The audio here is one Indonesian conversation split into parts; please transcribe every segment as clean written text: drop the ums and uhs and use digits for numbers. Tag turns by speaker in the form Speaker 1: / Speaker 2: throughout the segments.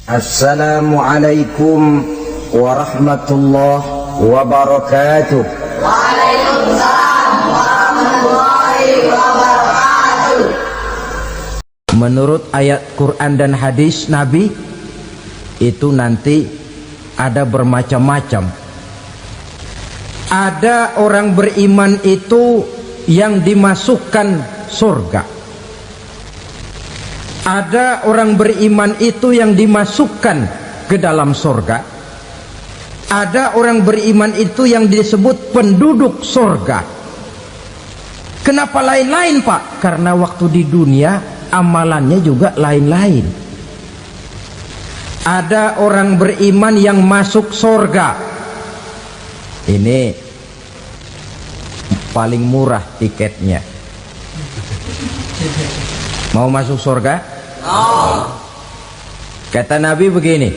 Speaker 1: Assalamualaikum warahmatullahi wabarakatuh.
Speaker 2: Waalaikumsalam warahmatullahi wabarakatuh.
Speaker 3: Menurut ayat Quran dan hadis Nabi itu nanti ada bermacam-macam. Ada orang beriman itu yang dimasukkan surga. Ada orang beriman itu yang dimasukkan ke dalam surga. Ada orang beriman itu yang disebut penduduk surga. Kenapa lain-lain, Pak? Karena waktu di dunia amalannya juga lain-lain. Ada orang beriman yang masuk surga. Ini paling murah tiketnya. Mau masuk surga? Kata Nabi begini,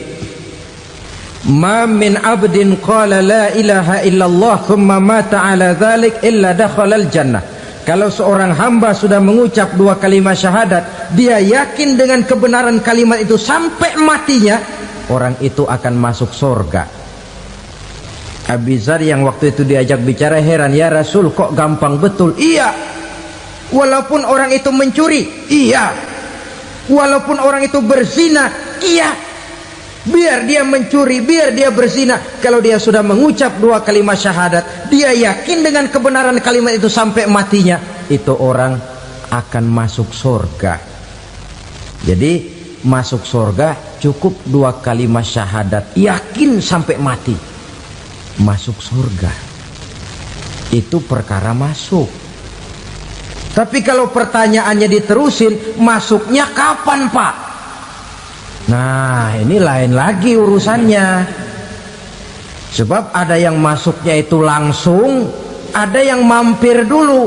Speaker 3: ma min abdin qala la ilaha illallah thumma mata ala dhalik illa dakhalal jannah. Kalau seorang hamba sudah mengucap dua kalimat syahadat, dia yakin dengan kebenaran kalimat itu sampai matinya, orang itu akan masuk surga. Abi Dzar yang waktu itu diajak bicara heran, ya Rasul kok gampang betul? Iya, walaupun orang itu mencuri, iya. Walaupun orang itu berzina, iya. Biar dia mencuri, biar dia berzina, kalau dia sudah mengucap dua kalimat syahadat, dia yakin dengan kebenaran kalimat itu sampai matinya, itu orang akan masuk surga. Jadi masuk surga cukup dua kalimat syahadat, yakin sampai mati, masuk surga. Itu perkara masuk. Tapi kalau pertanyaannya diterusin, masuknya kapan, Pak? Nah, ini lain lagi urusannya. Sebab ada yang masuknya itu langsung, ada yang mampir dulu.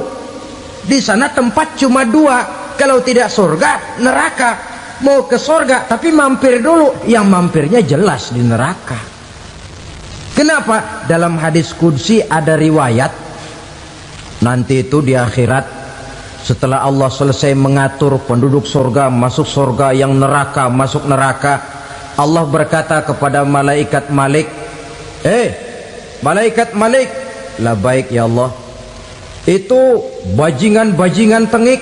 Speaker 3: Di sana tempat cuma dua, kalau tidak surga, neraka. Mau ke surga tapi mampir dulu, yang mampirnya jelas di neraka. Kenapa? Dalam hadis qudsi ada riwayat, nanti itu di akhirat, setelah Allah selesai mengatur penduduk surga masuk surga, yang neraka masuk neraka, Allah berkata kepada malaikat Malik, malaikat Malik, labaik ya Allah, itu bajingan-bajingan tengik,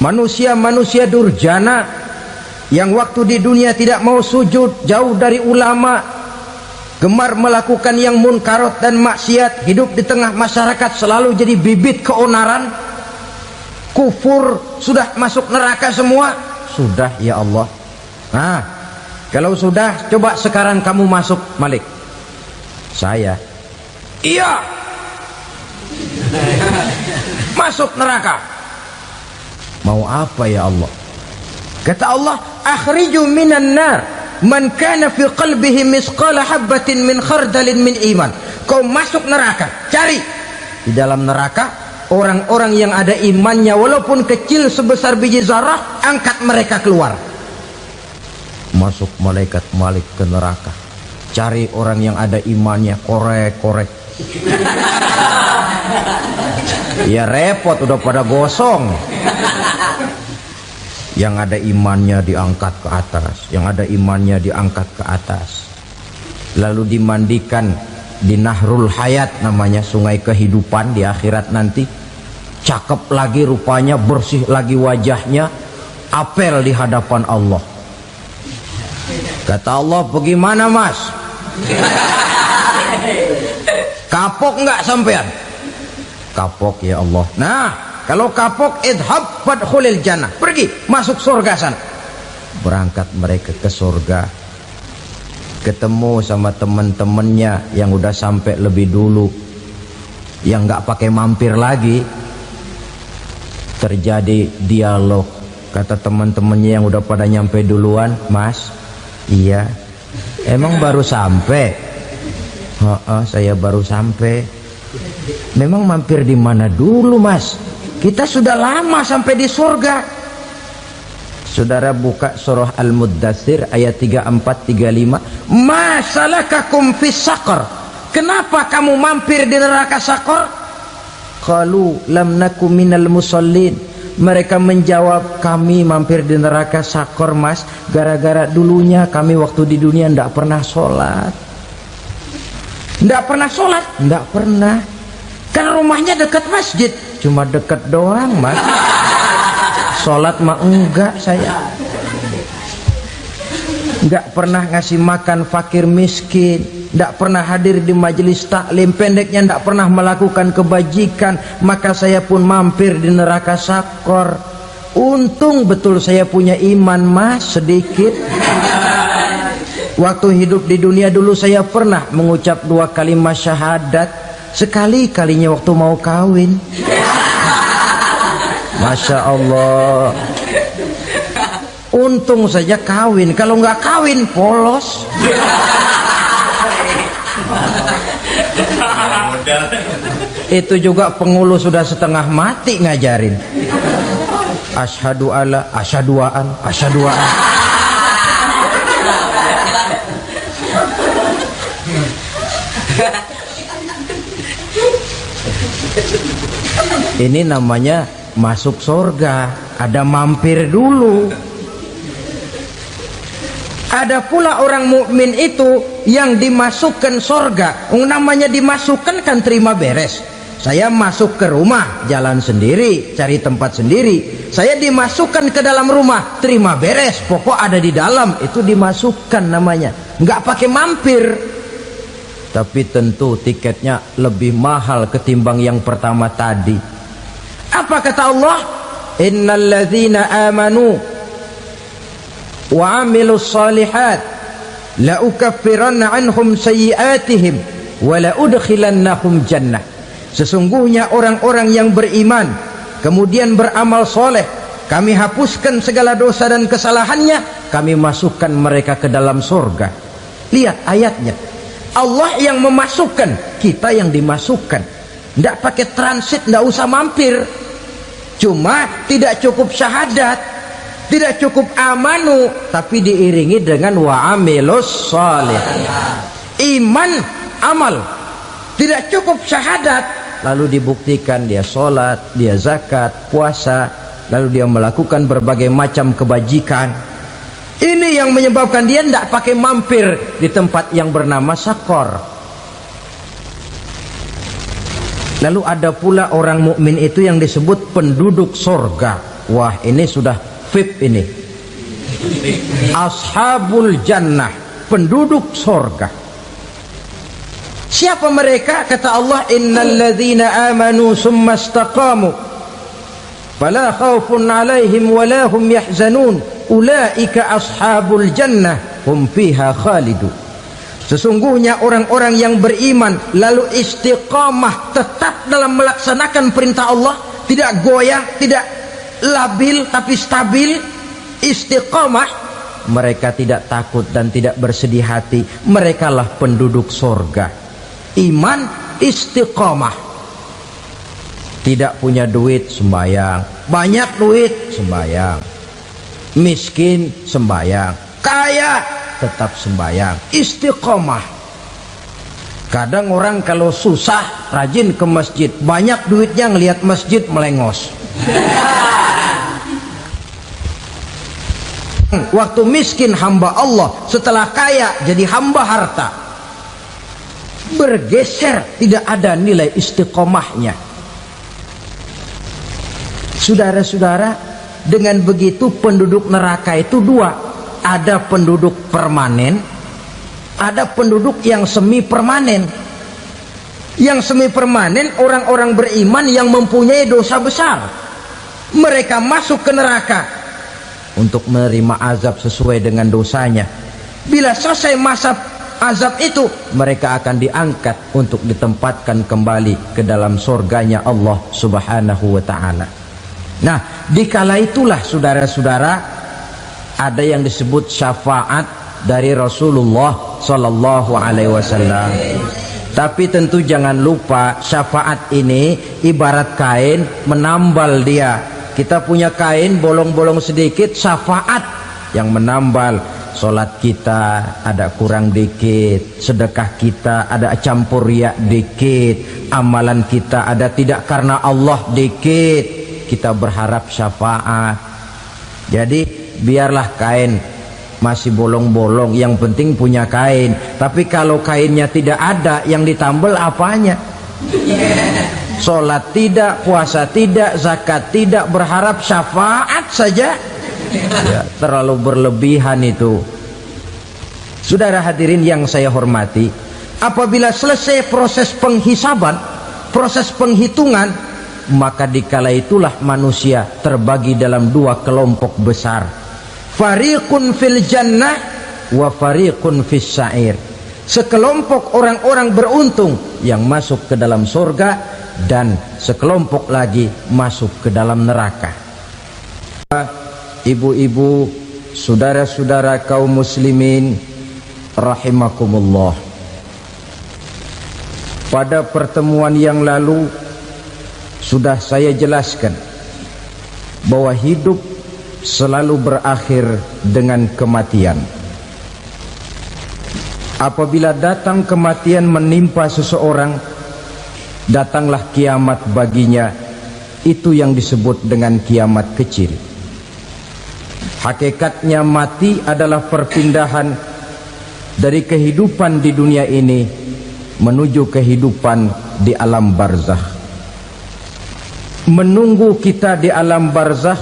Speaker 3: manusia-manusia durjana yang waktu di dunia tidak mau sujud, jauh dari ulama, gemar melakukan yang munkarat dan maksiat, hidup di tengah masyarakat selalu jadi bibit keonaran, kufur, sudah masuk neraka semua. Sudah ya Allah. Nah, kalau sudah, coba sekarang kamu masuk, Malik. Saya, iya, masuk neraka. Mau apa ya Allah? Kata Allah, akhriju minan nar man kana fi qalbihi misqala habbatin min khardalin min iman. Kau masuk neraka, cari di dalam neraka orang-orang yang ada imannya walaupun kecil sebesar biji zarah, angkat mereka keluar. Masuk malaikat Malik ke neraka, cari orang yang ada imannya, korek-korek. Ya repot, udah pada gosong. Yang ada imannya diangkat ke atas, yang ada imannya diangkat ke atas, lalu dimandikan di Nahrul Hayat, namanya sungai kehidupan di akhirat nanti. Cakep lagi rupanya, bersih lagi wajahnya, apel di hadapan Allah. Kata Allah, bagaimana mas? Kapok nggak sampean? Kapok ya Allah. Nah, kalau kapok, idhab fadkhulil jannah, pergi masuk surga sana. Berangkat mereka ke surga, ketemu sama teman-temannya yang udah sampai lebih dulu, yang nggak pakai mampir lagi. Terjadi dialog. Kata teman-temannya yang udah pada nyampe duluan, mas, iya, emang baru sampai? Saya baru sampai. Memang mampir di mana dulu mas? Kita sudah lama sampai di surga. Saudara buka surah Al-Muddatsir ayat 34-35. Ma salakakum fis saqar? Kenapa kamu mampir di neraka Saqar? Qalu lam naku minal musallin. Mereka menjawab, kami mampir di neraka Sakor mas, gara-gara dulunya kami waktu di dunia tidak pernah sholat. Tidak pernah sholat? Tidak pernah. Kan rumahnya dekat masjid, cuma dekat doang mas. Sholat mah enggak saya. Enggak pernah ngasih makan fakir miskin, enggak pernah hadir di majelis taklim, pendeknya enggak pernah melakukan kebajikan, maka saya pun mampir di neraka Sakor. Untung betul saya punya iman mas sedikit. Waktu hidup di dunia dulu saya pernah mengucap 2 kalimat syahadat, sekali-kalinya waktu mau kawin. Masya Allah. Untung saja kawin, kalau nggak kawin polos. Itu juga pengulu sudah setengah mati ngajarin. Asyhadu alla, asyaduaan, asyaduaan. Ini namanya masuk surga, ada mampir dulu. Ada pula orang mukmin itu yang dimasukkan surga. Namanya dimasukkan kan terima beres. Saya masuk ke rumah, jalan sendiri, cari tempat sendiri. Saya dimasukkan ke dalam rumah, terima beres, pokok ada di dalam, itu dimasukkan namanya. Nggak pakai mampir. Tapi tentu tiketnya lebih mahal ketimbang yang pertama tadi. Apa kata Allah? Innal ladzina amanu wa amilus salihat la ukaffiranna anhum sayyi'atihim wa la udkhilannahum jannah. Sesungguhnya orang-orang yang beriman kemudian beramal soleh, kami hapuskan segala dosa dan kesalahannya, kami masukkan mereka ke dalam surga. Lihat ayatnya, Allah yang memasukkan, kita yang dimasukkan. Tidak pakai transit, tidak usah mampir. Cuma tidak cukup syahadat, tidak cukup amanu, tapi diiringi dengan wa'amilus salih. Iman, amal. Tidak cukup syahadat, lalu dibuktikan dia sholat, dia zakat, puasa, lalu dia melakukan berbagai macam kebajikan. Ini yang menyebabkan dia tidak pakai mampir di tempat yang bernama Sakor. Lalu ada pula orang mukmin itu yang disebut penduduk sorga. Wah, ini sudah VIP ini. Ashabul jannah, penduduk sorga. Siapa mereka? Kata Allah, innal ladzina amanu summa istaqamu fala khaufun alaihim wala hum yahzanun ulaika ashabul jannah hum fiha khalidun. Sesungguhnya orang-orang yang beriman lalu istiqamah, tetap dalam melaksanakan perintah Allah, tidak goyah, tidak labil tapi stabil, istiqamah, mereka tidak takut dan tidak bersedih hati. Merekalah penduduk sorga. Iman, istiqamah. Tidak punya duit, sembahyang. Banyak duit, sembahyang. Miskin, sembahyang. Kaya, tetap sembahyang. Istiqamah. Kadang orang kalau susah rajin ke masjid, banyak duitnya ngelihat masjid melengos. Waktu miskin hamba Allah, setelah kaya jadi hamba harta. Bergeser, tidak ada nilai istiqomahnya. Saudara-saudara, dengan begitu penduduk neraka itu dua. Ada penduduk permanen, ada penduduk yang semi permanen. Yang semi permanen orang-orang beriman yang mempunyai dosa besar. Mereka masuk ke neraka untuk menerima azab sesuai dengan dosanya. Bila selesai masa azab itu, mereka akan diangkat untuk ditempatkan kembali ke dalam surganya Allah Subhanahu wa ta'ala. Nah, dikala itulah saudara-saudara, ada yang disebut syafaat dari Rasulullah Sallallahu Alaihi Wasallam. Tapi tentu jangan lupa, syafaat ini ibarat kain menambal dia. Kita punya kain bolong-bolong sedikit, syafaat yang menambal. Solat kita ada kurang dikit, sedekah kita ada campur riak dikit, amalan kita ada tidak karena Allah dikit. kita berharap syafaat. Jadi biarlah kain masih bolong-bolong, yang penting punya kain. Tapi kalau kainnya tidak ada, yang ditambal apanya? Sholat tidak, puasa tidak, zakat tidak, berharap syafaat saja. Ya, terlalu berlebihan itu. Saudara hadirin yang saya hormati, apabila selesai proses penghisaban, proses penghitungan, maka dikala itulah manusia terbagi dalam dua kelompok besar. Fariqun fil jannah wa fariqun fis sa'ir. Sekelompok orang-orang beruntung yang masuk ke dalam surga, dan sekelompok lagi masuk ke dalam neraka. Ibu-ibu, saudara-saudara kaum muslimin rahimakumullah. Pada pertemuan yang lalu sudah saya jelaskan bahwa hidup selalu berakhir dengan kematian. Apabila datang kematian menimpa seseorang, datanglah kiamat baginya. Itu yang disebut dengan kiamat kecil. Hakikatnya mati adalah perpindahan dari kehidupan di dunia ini menuju kehidupan di alam barzakh. Menunggu kita di alam barzakh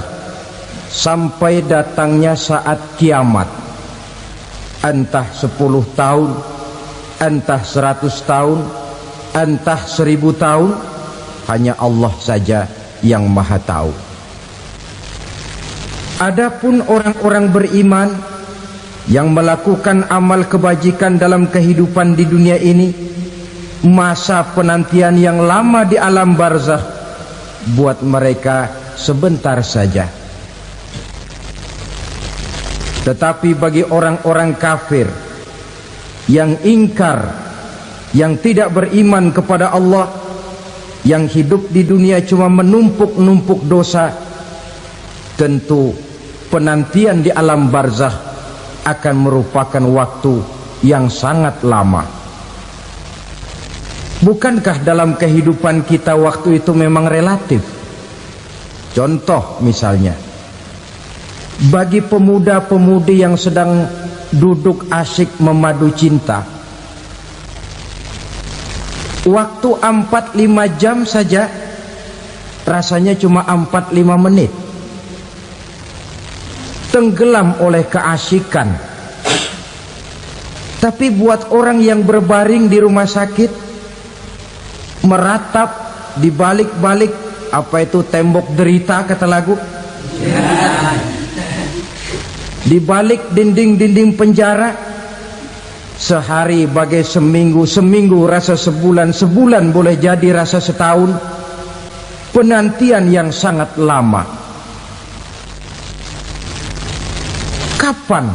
Speaker 3: sampai datangnya saat kiamat. Entah 10 tahun, entah 100 tahun, entah 1000 tahun, hanya Allah saja yang maha tahu. Adapun orang-orang beriman yang melakukan amal kebajikan dalam kehidupan di dunia ini, masa penantian yang lama di alam barzakh buat mereka sebentar saja. Tetapi bagi orang-orang kafir yang ingkar, yang tidak beriman kepada Allah, yang hidup di dunia cuma menumpuk-numpuk dosa, tentu penantian di alam barzakh akan merupakan waktu yang sangat lama. Bukankah dalam kehidupan kita waktu itu memang relatif? Contoh misalnya, bagi pemuda-pemudi yang sedang duduk asyik memadu cinta, waktu 4-5 jam saja rasanya cuma 4-5 menit. Tenggelam oleh keasikan. Tapi buat orang yang berbaring di rumah sakit, meratap di balik-balik apa itu tembok derita kata lagu, di balik dinding-dinding penjara, sehari bagai seminggu, seminggu rasa sebulan, sebulan boleh jadi rasa setahun. Penantian yang sangat lama. Kapan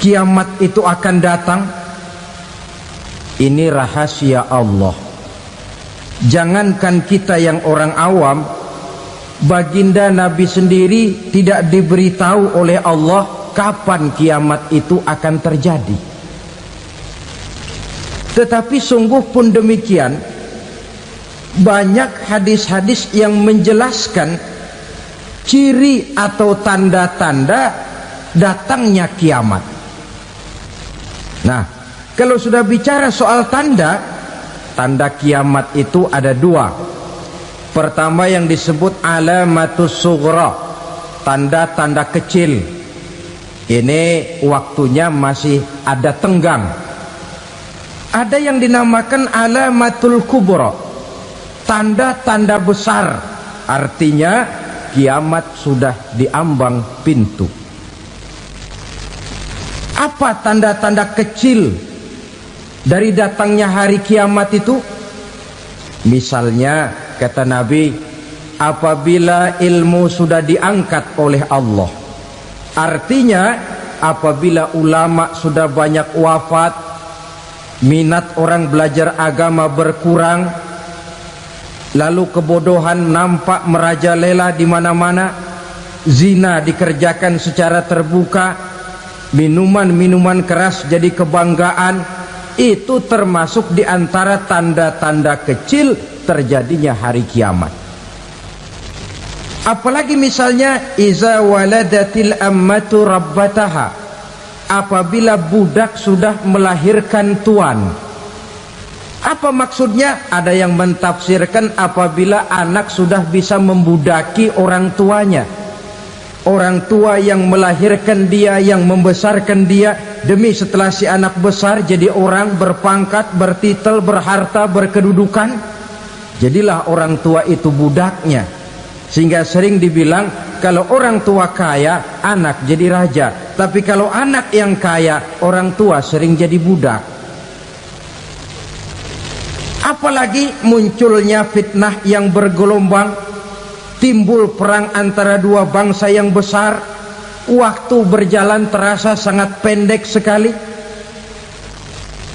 Speaker 3: kiamat itu akan datang? Ini rahasia Allah. Jangankan kita yang orang awam, baginda Nabi sendiri tidak diberitahu oleh Allah kapan kiamat itu akan terjadi. Tetapi sungguh pun demikian, banyak hadis-hadis yang menjelaskan ciri atau tanda-tanda datangnya kiamat. Nah, kalau sudah bicara soal tanda, tanda kiamat itu ada dua. Pertama yang disebut alamatus sughra, tanda-tanda kecil. Ini waktunya masih ada tenggang. Ada yang dinamakan alamatul kubra, tanda-tanda besar. Artinya kiamat sudah diambang pintu. Apa tanda-tanda kecil dari datangnya hari kiamat itu? Misalnya kata Nabi, apabila ilmu sudah diangkat oleh Allah. Artinya apabila ulama sudah banyak wafat, minat orang belajar agama berkurang, lalu kebodohan nampak merajalela di mana-mana, zina dikerjakan secara terbuka, minuman-minuman keras jadi kebanggaan, itu termasuk di antara tanda-tanda kecil terjadinya hari kiamat. Apalagi misalnya iza waladatil ammatu rabbataha, apabila budak sudah melahirkan tuan. Apa maksudnya? Ada yang mentafsirkan apabila anak sudah bisa membudaki orang tuanya. Orang tua yang melahirkan dia, yang membesarkan dia, demi setelah si anak besar jadi orang berpangkat, bertitel, berharta, berkedudukan, jadilah orang tua itu budaknya. Sehingga sering dibilang kalau orang tua kaya, anak jadi raja. Tapi kalau anak yang kaya, orang tua sering jadi budak. Apalagi munculnya fitnah yang bergelombang, timbul perang antara dua bangsa yang besar, waktu berjalan terasa sangat pendek sekali.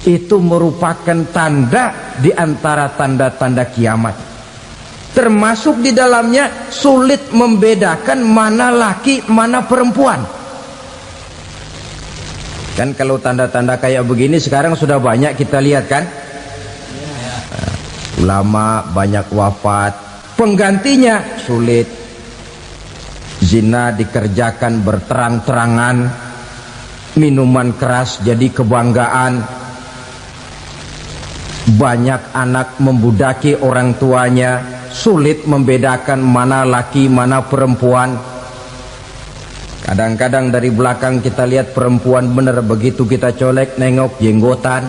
Speaker 3: Itu merupakan tanda di antara tanda-tanda kiamat. Termasuk di dalamnya sulit membedakan mana laki, mana perempuan. Kan kalau tanda-tanda kayak begini sekarang sudah banyak kita lihat kan. Ulama banyak wafat, penggantinya sulit. Zina dikerjakan berterang-terangan, minuman keras jadi kebanggaan, banyak anak membudaki orang tuanya, sulit membedakan mana laki mana perempuan. Kadang-kadang dari belakang kita lihat perempuan bener, begitu kita colek nengok jenggotan.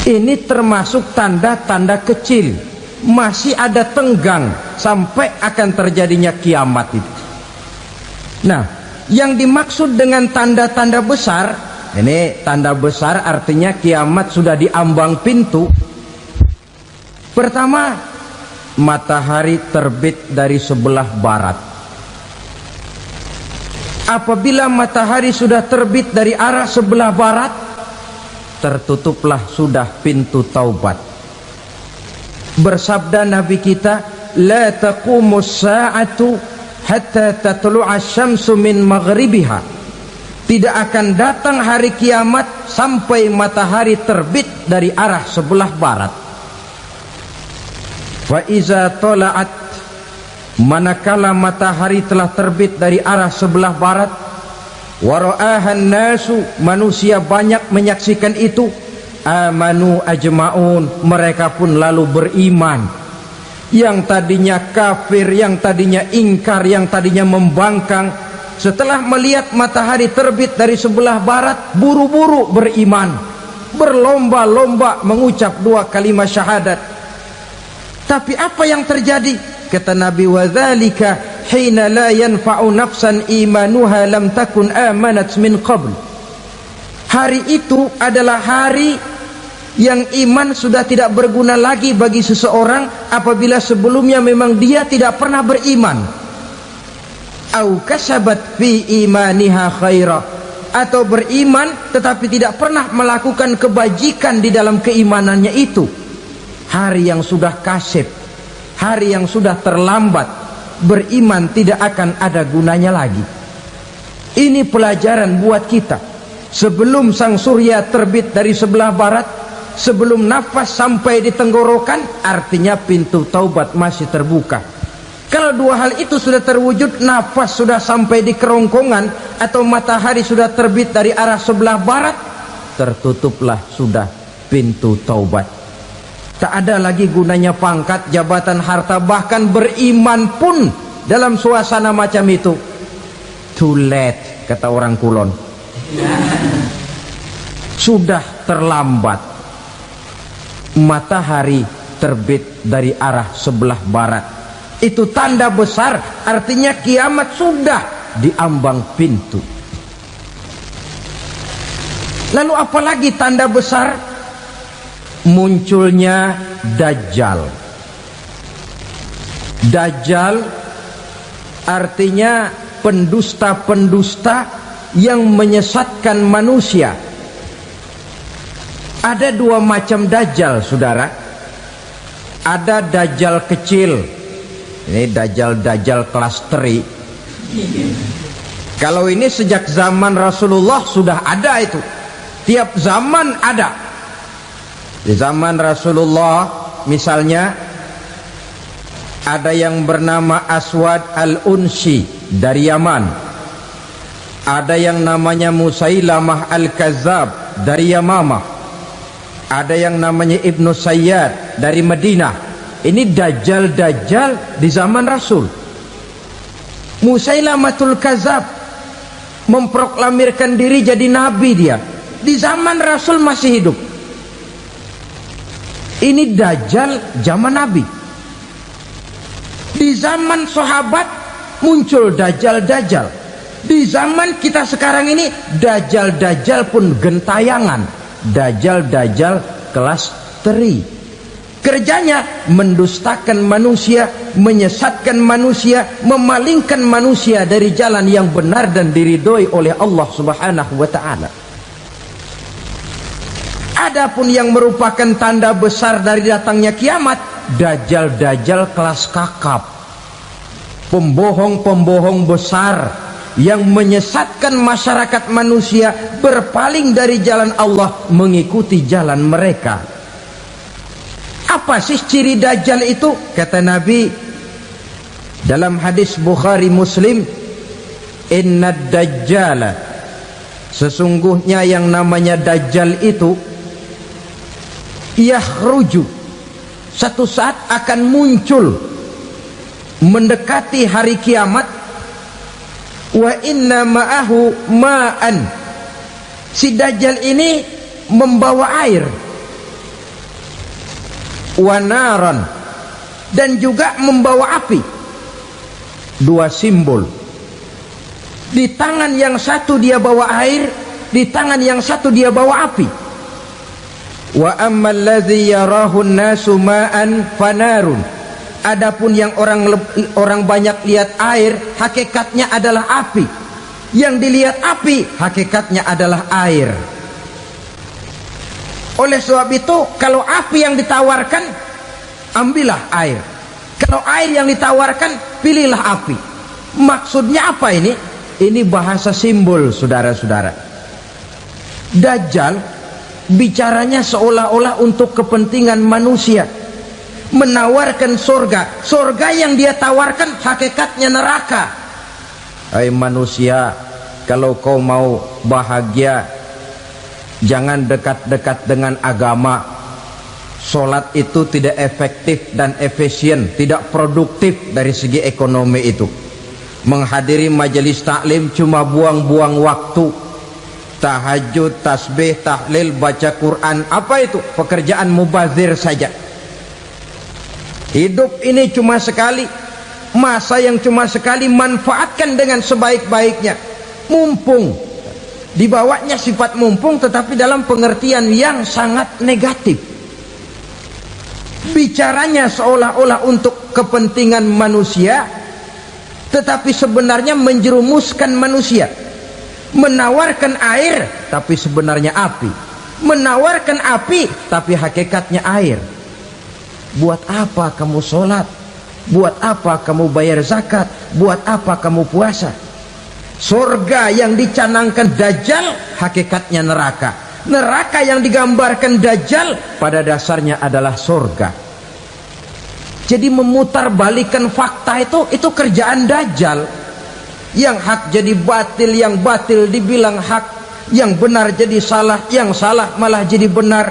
Speaker 3: Ini termasuk tanda-tanda kecil, masih ada tenggang sampai akan terjadinya kiamat itu. Nah, yang dimaksud dengan tanda-tanda besar, ini tanda besar artinya kiamat sudah diambang pintu. Pertama, matahari terbit dari sebelah barat. Apabila matahari sudah terbit dari arah sebelah barat, tertutuplah sudah pintu taubat. Bersabda Nabi kita, la taqumus sa'atu hatta tatlu'a syamsu min maghribiha. Tidak akan datang hari kiamat sampai matahari terbit dari arah sebelah barat. Wa iza tala'at, manakala matahari telah terbit dari arah sebelah barat, wara'ahan nasu, manusia banyak menyaksikan itu, amanu ajma'un, mereka pun lalu beriman. Yang tadinya kafir, yang tadinya ingkar, yang tadinya membangkang, setelah melihat matahari terbit dari sebelah barat, buru-buru beriman, berlomba-lomba mengucap dua kalimat syahadat. Tapi apa yang terjadi? Kata Nabi, wadzalika hina la yanfa'u nafsan imanuha lam takun amanat min qabl. Hari itu adalah hari yang iman sudah tidak berguna lagi bagi seseorang apabila sebelumnya memang dia tidak pernah beriman. Au kasabat fi imaniha khaira, atau beriman tetapi tidak pernah melakukan kebajikan di dalam keimanannya itu. Hari yang sudah kasib, hari yang sudah terlambat, beriman tidak akan ada gunanya lagi. Ini pelajaran buat kita. Sebelum sang surya terbit dari sebelah barat, sebelum nafas sampai di tenggorokan, artinya pintu taubat masih terbuka. Kalau dua hal itu sudah terwujud, nafas sudah sampai di kerongkongan atau matahari sudah terbit dari arah sebelah barat, tertutuplah sudah pintu taubat. Tak ada lagi gunanya pangkat, jabatan, harta, bahkan beriman pun dalam suasana macam itu. Too late, kata orang Kulon. Sudah terlambat. Matahari terbit dari arah sebelah barat. Itu tanda besar, artinya kiamat sudah diambang pintu. Lalu apalagi tanda besar? Munculnya Dajjal. Dajjal artinya pendusta-pendusta yang menyesatkan manusia. Ada dua macam Dajjal, saudara. Ada Dajjal kecil. Ini Dajjal kelas teri. Kalau ini sejak zaman Rasulullah sudah ada itu. Tiap zaman ada. Di zaman Rasulullah misalnya ada yang bernama Aswad al-Unsi dari Yaman, ada yang namanya Musailamah al-Kazzab dari Yamamah, ada yang namanya Ibnu Sayyad dari Madinah. Ini dajjal-dajjal di zaman Rasul. Musailamatul Kazzab memproklamirkan diri jadi nabi, dia di zaman Rasul masih hidup. Ini dajjal zaman Nabi. Di zaman sahabat muncul dajjal-dajjal. Di zaman kita sekarang ini dajjal-dajjal pun gentayangan. Dajjal-dajjal kelas teri. Kerjanya mendustakan manusia, menyesatkan manusia, memalingkan manusia dari jalan yang benar dan diridhoi oleh Allah Subhanahu wa taala. Adapun yang merupakan tanda besar dari datangnya kiamat, dajjal-dajjal kelas kakap, pembohong-pembohong besar yang menyesatkan masyarakat manusia berpaling dari jalan Allah mengikuti jalan mereka. Apa sih ciri dajjal itu? Kata Nabi dalam hadis Bukhari Muslim, "Inna dajjala", sesungguhnya yang namanya dajjal itu yakhruju, satu saat akan muncul mendekati hari kiamat. Wa inna ma'ahu ma'an, si dajjal ini membawa air. Wa naran, dan juga membawa api. Dua simbol. Di tangan yang satu dia bawa air, di tangan yang satu dia bawa api. Wa ammal ladzi yarahu an-nasu ma'an fanarun, adapun yang orang banyak lihat air, hakikatnya adalah api. Yang dilihat api, hakikatnya adalah air. Oleh sebab itu, kalau api yang ditawarkan, ambillah air. Kalau air yang ditawarkan, pilihlah api. Maksudnya apa ini? Ini bahasa simbol, saudara-saudara. Dajjal bicaranya seolah-olah untuk kepentingan manusia, menawarkan surga. Surga yang dia tawarkan hakikatnya neraka. Hai manusia, kalau kau mau bahagia, jangan dekat-dekat dengan agama. Sholat itu tidak efektif dan efisien, tidak produktif dari segi ekonomi itu. Menghadiri majelis taklim cuma buang-buang waktu. Tahajud, tasbih, tahlil, baca Quran, apa itu? Pekerjaan mubazir saja. Hidup ini cuma sekali, masa yang cuma sekali, manfaatkan dengan sebaik-baiknya. Mumpung, dibawanya sifat mumpung, tetapi dalam pengertian yang sangat negatif. Bicaranya seolah-olah untuk kepentingan manusia, tetapi sebenarnya menjerumuskan manusia. Menawarkan air, tapi sebenarnya api. Menawarkan api, tapi hakikatnya air. Buat apa kamu sholat? Buat apa kamu bayar zakat? Buat apa kamu puasa? Surga yang dicanangkan dajjal, hakikatnya neraka. Neraka yang digambarkan dajjal, pada dasarnya adalah surga. Jadi memutarbalikkan fakta itu kerjaan dajjal. Yang hak jadi batil, yang batil dibilang hak, yang benar jadi salah, yang salah malah jadi benar.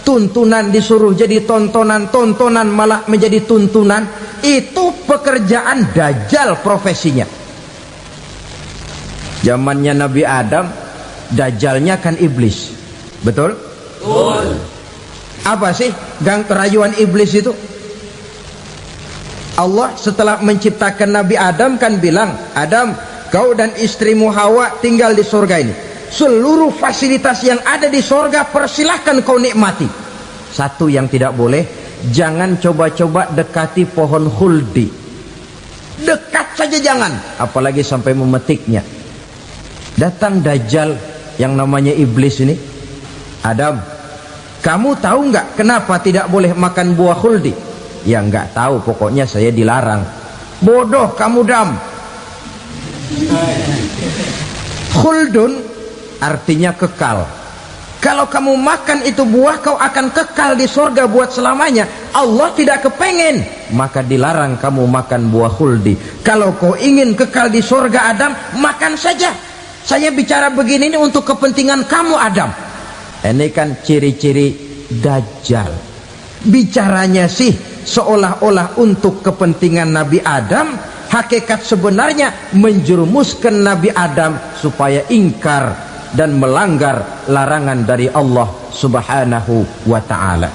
Speaker 3: Tuntunan disuruh jadi tontonan, tontonan malah menjadi tuntunan. Itu pekerjaan dajjal profesinya. Zamannya Nabi Adam, dajjalnya kan iblis. Betul? Betul. Apa sih gang kerayuan iblis itu? Allah setelah menciptakan Nabi Adam kan bilang, Adam, kau dan istrimu Hawa tinggal di surga ini. Seluruh fasilitas yang ada di surga persilahkan kau nikmati. Satu yang tidak boleh, jangan coba-coba dekati pohon khuldi. Dekat saja jangan, apalagi sampai memetiknya. Datang dajjal yang namanya iblis ini. Adam, kamu tahu nggak kenapa tidak boleh makan buah khuldi? Ya nggak tahu, pokoknya saya dilarang. Bodoh kamu Dam. Khuldun artinya kekal. Kalau kamu makan itu buah, kau akan kekal di surga buat selamanya. Allah tidak kepengen, maka dilarang kamu makan buah khuldi. Kalau kau ingin kekal di surga Adam, makan saja. Saya bicara begini ini untuk kepentingan kamu Adam. Ini kan ciri-ciri Dajjal. Bicaranya sih seolah-olah untuk kepentingan Nabi Adam, hakikat sebenarnya menjerumuskan Nabi Adam supaya ingkar dan melanggar larangan dari Allah Subhanahu wa ta'ala.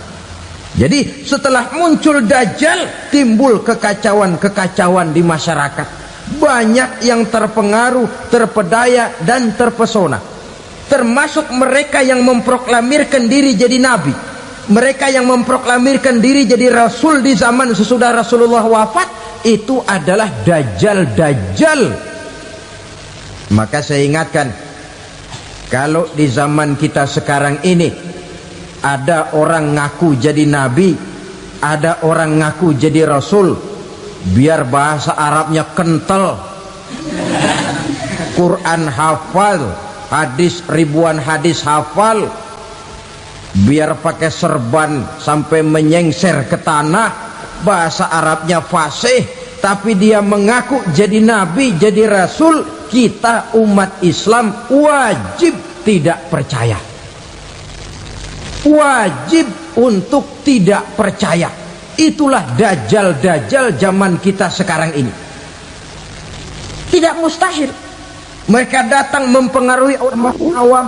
Speaker 3: Jadi setelah muncul Dajjal, timbul kekacauan-kekacauan di masyarakat. Banyak yang terpengaruh, terpedaya dan terpesona, termasuk mereka yang memproklamirkan diri jadi nabi, mereka yang memproklamirkan diri jadi rasul di zaman sesudah Rasulullah wafat. Itu adalah Dajjal. Maka saya ingatkan, kalau di zaman kita sekarang ini ada orang ngaku jadi nabi, ada orang ngaku jadi rasul, biar bahasa Arabnya kental, Quran hafal, hadis ribuan hadis hafal, biar pakai serban sampai menyengser ke tanah, bahasa Arabnya fasih, tapi dia mengaku jadi nabi, jadi rasul, kita umat Islam wajib tidak percaya, wajib untuk tidak percaya. Itulah dajjal zaman kita sekarang ini. Tidak mustahil mereka datang mempengaruhi orang awam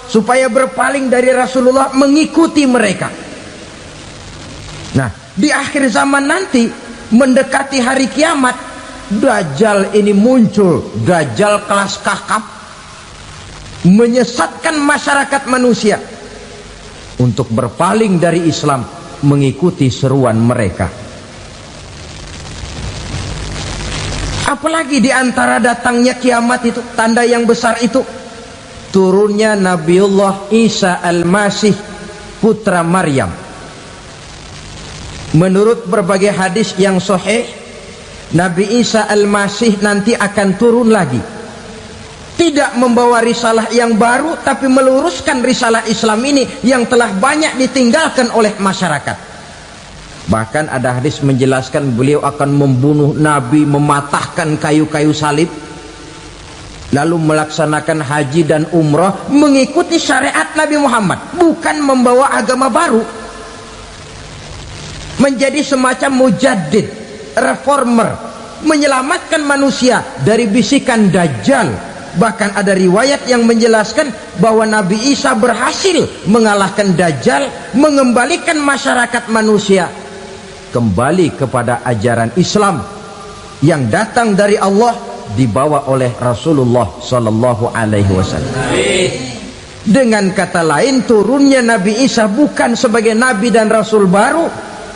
Speaker 3: supaya berpaling dari Rasulullah, mengikuti mereka. Nah, di akhir zaman nanti, mendekati hari kiamat, Dajjal ini muncul, Dajjal kelas kakap, menyesatkan masyarakat manusia untuk berpaling dari Islam, mengikuti seruan mereka. Apalagi di antara datangnya kiamat itu, tanda yang besar itu, turunnya Nabiullah Isa Al-Masih, putra Maryam. Menurut berbagai hadis yang sahih, Nabi Isa Al-Masih nanti akan turun lagi, tidak membawa risalah yang baru, tapi meluruskan risalah Islam ini yang telah banyak ditinggalkan oleh masyarakat. Bahkan ada hadis menjelaskan beliau akan membunuh Nabi, mematahkan kayu-kayu salib, lalu melaksanakan haji dan umrah mengikuti syariat Nabi Muhammad, bukan membawa agama baru. Menjadi semacam mujaddid, reformer, menyelamatkan manusia dari bisikan Dajjal. Bahkan ada riwayat yang menjelaskan bahwa Nabi Isa berhasil mengalahkan Dajjal, mengembalikan masyarakat manusia kembali kepada ajaran Islam yang datang dari Allah, dibawa oleh Rasulullah Sallallahu Alaihi Wasallam. Dengan kata lain, turunnya Nabi Isa bukan sebagai Nabi dan Rasul baru,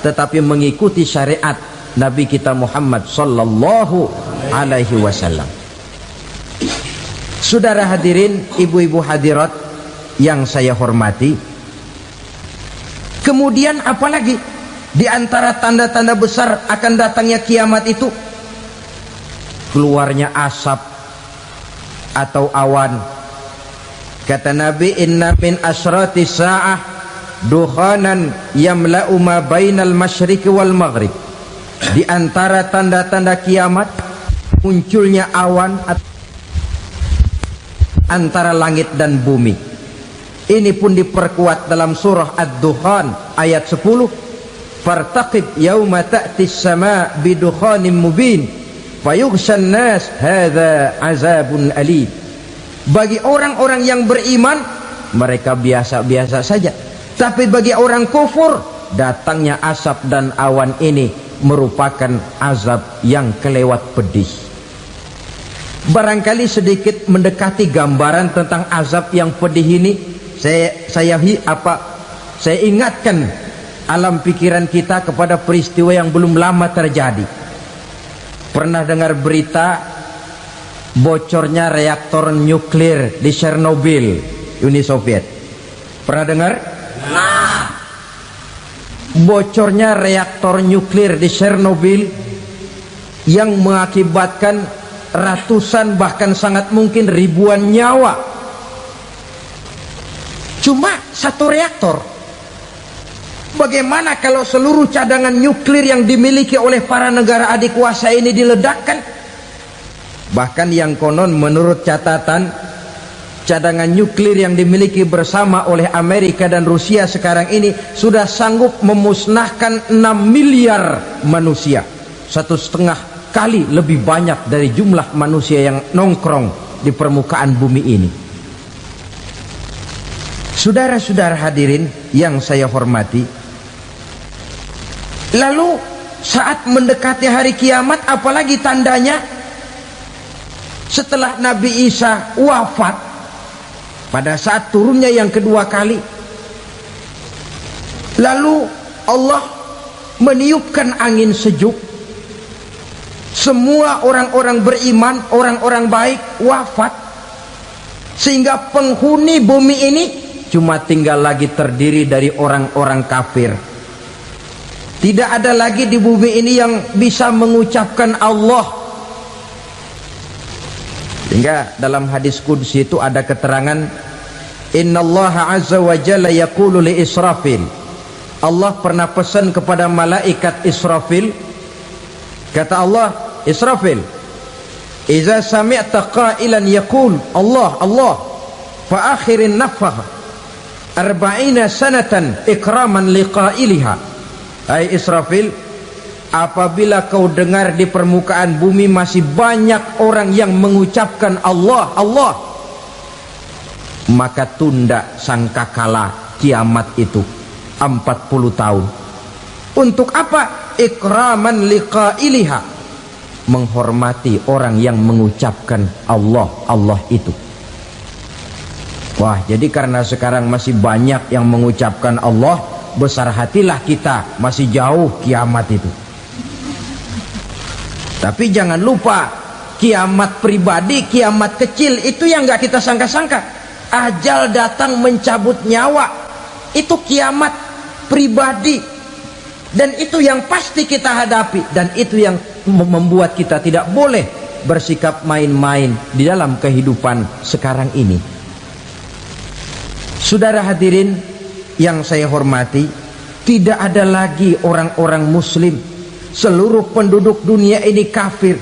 Speaker 3: tetapi mengikuti syariat Nabi kita Muhammad Sallallahu Alaihi Wasallam. Saudara hadirin, ibu-ibu hadirat yang saya hormati, kemudian apalagi di antara tanda-tanda besar akan datangnya kiamat itu? Keluarnya asap atau awan. Kata Nabi, inna min asyrati sa'ah dukhanan yamla'u ma bainal masyriqi wal maghrib. Di antara tanda-tanda kiamat, munculnya awan antara langit dan bumi. Ini pun diperkuat dalam surah Ad-Dukhan ayat 10. Fartaqib yauma ta'tis sama' bidukhanin mubin fayughshan nas hadza azabun alim. Bagi orang-orang yang beriman, mereka biasa-biasa saja, tapi bagi orang kufur, datangnya asap dan awan ini merupakan azab yang kelewat pedih. Barangkali sedikit mendekati gambaran tentang azab yang pedih ini, saya ingatkan alam pikiran kita kepada peristiwa yang belum lama terjadi. Pernah dengar berita bocornya reaktor nuklir di Chernobyl, Uni Soviet? Pernah dengar? Nah, bocornya reaktor nuklir di Chernobyl yang mengakibatkan ratusan bahkan sangat mungkin ribuan nyawa. cuma satu reaktor. Bagaimana kalau seluruh cadangan nuklir yang dimiliki oleh para negara adik kuasa ini diledakkan? Bahkan yang konon menurut catatan, cadangan nuklir yang dimiliki bersama oleh Amerika dan Rusia sekarang ini sudah sanggup memusnahkan 6 miliar manusia, 1,5 kali lebih banyak dari jumlah manusia yang nongkrong di permukaan bumi ini. Saudara-saudara hadirin yang saya hormati, lalu saat mendekati hari kiamat, apalagi tandanya setelah Nabi Isa wafat, pada saat turunnya yang kedua kali, lalu Allah meniupkan angin sejuk, semua orang-orang beriman, orang-orang baik wafat, sehingga penghuni bumi ini cuma tinggal lagi terdiri dari orang-orang kafir. Tidak ada lagi di bumi ini yang bisa mengucapkan Allah. Hingga dalam hadis qudsi itu ada keterangan, innallaha azza wa jalla yaqulu li Israfil. Allah pernah pesan kepada malaikat Israfil, kata Allah, Israfil, iza sami'ta qailan yaqul Allah Allah fa akhirin nafakh 40 sanatan ikraman liqailiha. Hai Israfil, apabila kau dengar di permukaan bumi masih banyak orang yang mengucapkan Allah Allah, maka tunda sangkakala kiamat itu 40 tahun. Untuk apa? Ikraman liqailiha, menghormati orang yang mengucapkan Allah Allah itu. Wah, jadi karena sekarang masih banyak yang mengucapkan Allah, besar hatilah kita, masih jauh kiamat itu. Tapi jangan lupa, kiamat pribadi, kiamat kecil itu yang gak kita sangka-sangka. Ajal datang mencabut nyawa, itu kiamat pribadi, dan itu yang pasti kita hadapi, dan itu yang membuat kita tidak boleh bersikap main-main di dalam kehidupan sekarang ini. Saudara hadirin yang saya hormati, tidak ada lagi orang-orang muslim, seluruh penduduk dunia ini kafir.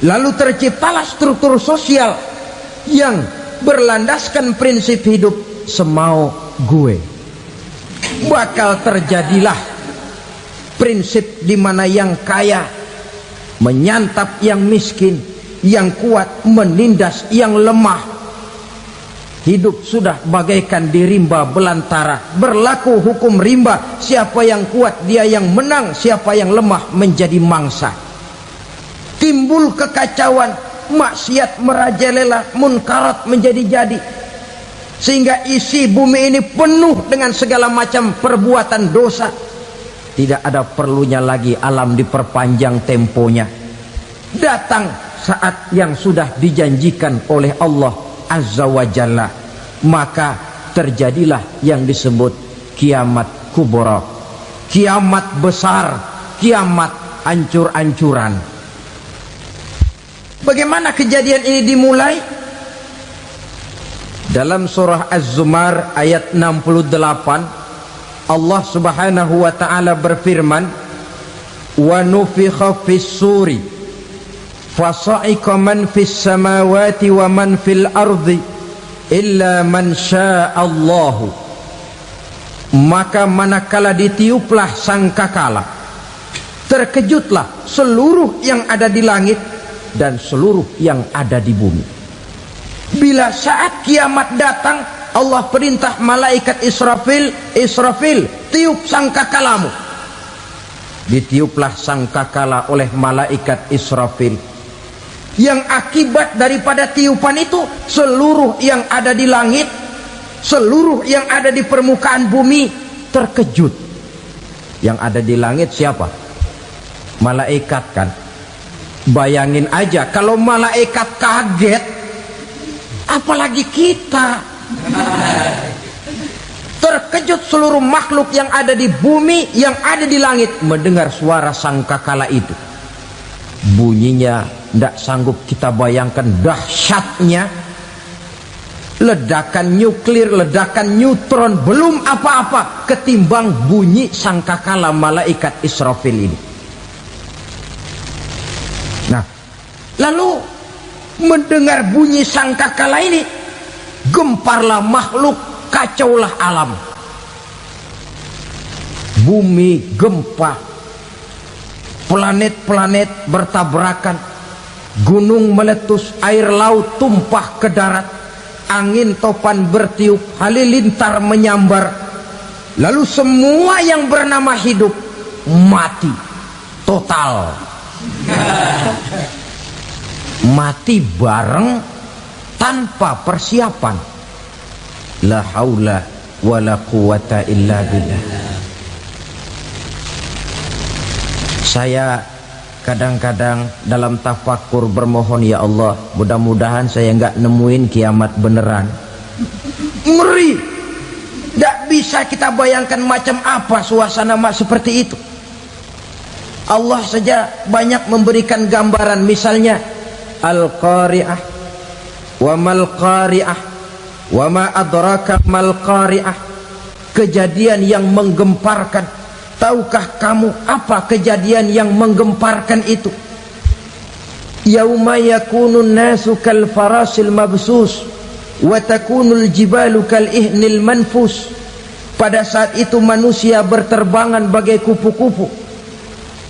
Speaker 3: Lalu terciptalah struktur sosial yang berlandaskan prinsip hidup semau gue. Bakal terjadilah prinsip di mana yang kaya menyantap yang miskin, yang kuat menindas yang lemah. Hidup sudah bagaikan di rimba belantara, berlaku hukum rimba, siapa yang kuat dia yang menang, siapa yang lemah menjadi mangsa. Timbul kekacauan, maksiat merajalela, munkarat menjadi-jadi, sehingga isi bumi ini penuh dengan segala macam perbuatan dosa. Tidak ada perlunya lagi alam diperpanjang temponya. Datang saat yang sudah dijanjikan oleh Allah Azza wa Jalla, maka terjadilah yang disebut kiamat kubra, kiamat besar, kiamat ancur-ancuran. Bagaimana kejadian ini dimulai? Dalam surah Az-Zumar ayat 68, Allah Subhanahu wa taala berfirman, wa nufikha fis suri fasa'iqa man fis samawati wa man fil ardi illa man sya'allahu. Maka manakala ditiuplah sangkakala, terkejutlah seluruh yang ada di langit dan seluruh yang ada di bumi. Bila saat kiamat datang, Allah perintah malaikat Israfil, Israfil, tiup sangkakalamu. Ditiuplah sangkakala oleh malaikat Israfil. Yang akibat daripada tiupan itu, seluruh yang ada di langit, seluruh yang ada di permukaan bumi terkejut. Yang ada di langit siapa? Malaikat kan. Bayangin aja kalau malaikat kaget, apalagi kita. Terkejut seluruh makhluk yang ada di bumi, yang ada di langit mendengar suara sangkakala itu. Bunyinya tidak sanggup kita bayangkan dahsyatnya. ledakan nuklir, ledakan neutron, belum apa-apa ketimbang bunyi sangkakala malaikat Israfil ini. Nah, lalu mendengar bunyi sangkakala ini, gemparlah makhluk, kacaulah alam. Bumi gempa, planet-planet bertabrakan, gunung meletus, air laut tumpah ke darat, angin topan bertiup, halilintar menyambar. Lalu semua yang bernama hidup mati total. Mati bareng tanpa persiapan. La haula wala quwata illa billah. Saya kadang-kadang dalam tafakur bermohon, ya Allah, mudah-mudahan saya nggak nemuin kiamat beneran. Ngeri, nggak bisa kita bayangkan macam apa suasana seperti itu. Allah saja banyak memberikan gambaran, misalnya Al-Qari'ah, wa mal qari'ah, wa ma adraka mal qari'ah. Kejadian yang menggemparkan. Tahukah kamu apa kejadian yang menggemparkan itu? Yauma yakunun nasu kal farasil mabsus wa takunul jibalu kal ihnil manfus. Pada saat itu manusia berterbangan bagai kupu-kupu,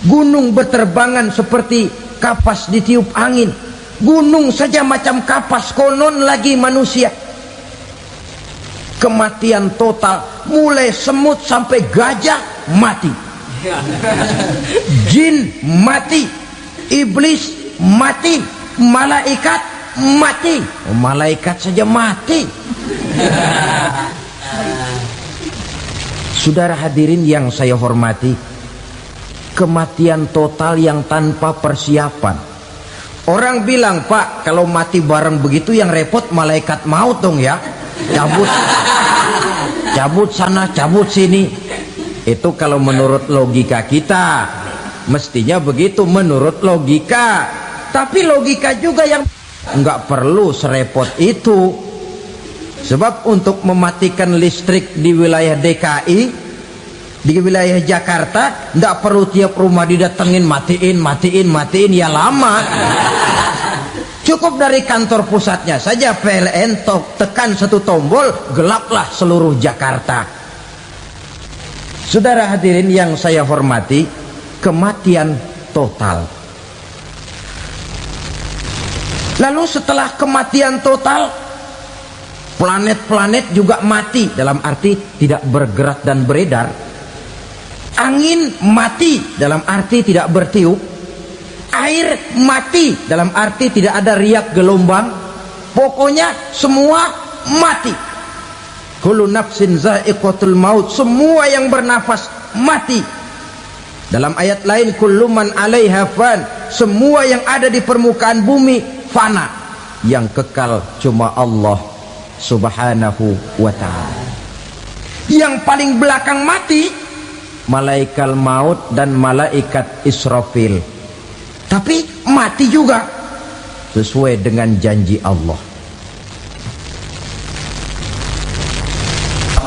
Speaker 3: gunung berterbangan seperti kapas ditiup angin. Gunung saja macam kapas, konon lagi manusia. Kematian total, mulai semut sampai gajah mati, jin mati, iblis mati, malaikat mati. Malaikat saja mati. Saudara hadirin yang saya hormati, kematian total yang tanpa persiapan. Orang bilang, Pak, kalau mati bareng begitu yang repot malaikat maut dong ya, cabut sana, cabut sini. Itu kalau menurut logika kita, mestinya begitu menurut logika. Tapi logika juga yang nggak perlu serepot itu. Sebab untuk mematikan listrik di wilayah DKI, di wilayah Jakarta, nggak perlu tiap rumah didatengin, matiin, ya lama. Cukup dari kantor pusatnya saja PLN, tekan satu tombol, gelaplah seluruh Jakarta. Saudara hadirin yang saya hormati, kematian total. Lalu setelah kematian total, planet-planet juga mati, dalam arti tidak bergerak dan beredar. Angin mati, dalam arti tidak bertiup. Air mati, dalam arti tidak ada riak gelombang. Pokoknya semua mati. Kullu nafsin za'iqatul maut, semua yang bernafas mati. Dalam ayat lain, kullu man 'alaiha fan, semua yang ada di permukaan bumi fana. Yang kekal cuma Allah Subhanahu wa ta'ala. Yang paling belakang mati malaikat maut dan malaikat Israfil. Tapi mati juga sesuai dengan janji Allah.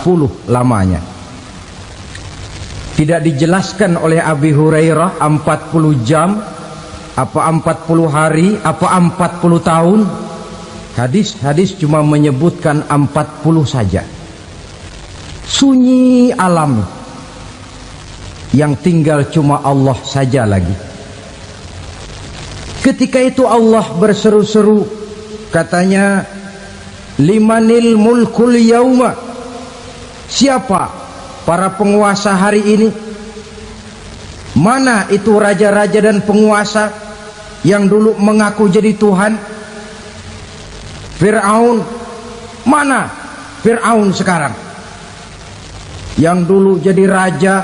Speaker 3: 40 lamanya. Tidak dijelaskan oleh Abi Hurairah 40 jam, apa 40 hari, apa 40 tahun. Hadis-hadis cuma menyebutkan 40 saja. Sunyi alam, yang tinggal cuma Allah saja lagi. Ketika itu Allah berseru-seru, katanya, limanil mulkul yauma, siapa para penguasa hari ini? Mana itu raja-raja dan penguasa yang dulu mengaku jadi Tuhan? Fir'aun, mana Fir'aun sekarang? Yang dulu jadi raja,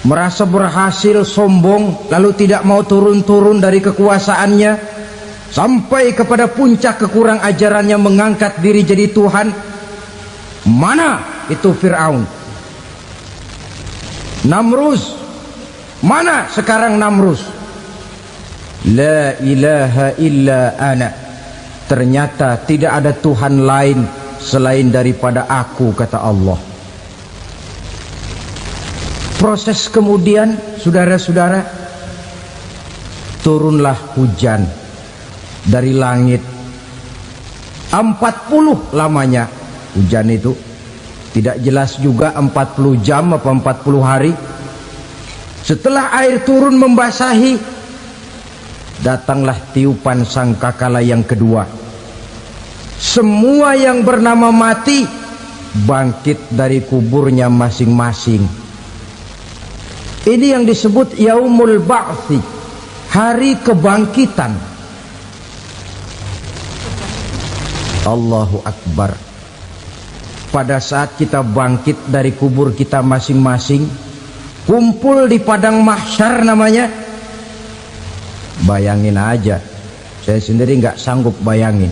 Speaker 3: merasa berhasil, sombong, lalu tidak mau turun-turun dari kekuasaannya, sampai kepada puncak kekurang ajarannya, mengangkat diri jadi Tuhan. Mana itu Fir'aun? Namrus, mana sekarang Namrus? La ilaha illa ana, ternyata tidak ada Tuhan lain selain daripada aku, kata Allah. Proses kemudian, saudara-saudara, turunlah hujan dari langit. 40 lamanya hujan itu, tidak jelas juga 40 jam apa 40 hari. Setelah air turun membasahi, datanglah tiupan sangkakala yang kedua. Semua yang bernama mati bangkit dari kuburnya masing-masing. Ini yang disebut Yaumul Ba'thi, hari kebangkitan. Allahu Akbar. Pada saat kita bangkit dari kubur kita masing-masing, kumpul di padang mahsyar namanya. Bayangin aja, saya sendiri nggak sanggup bayangin.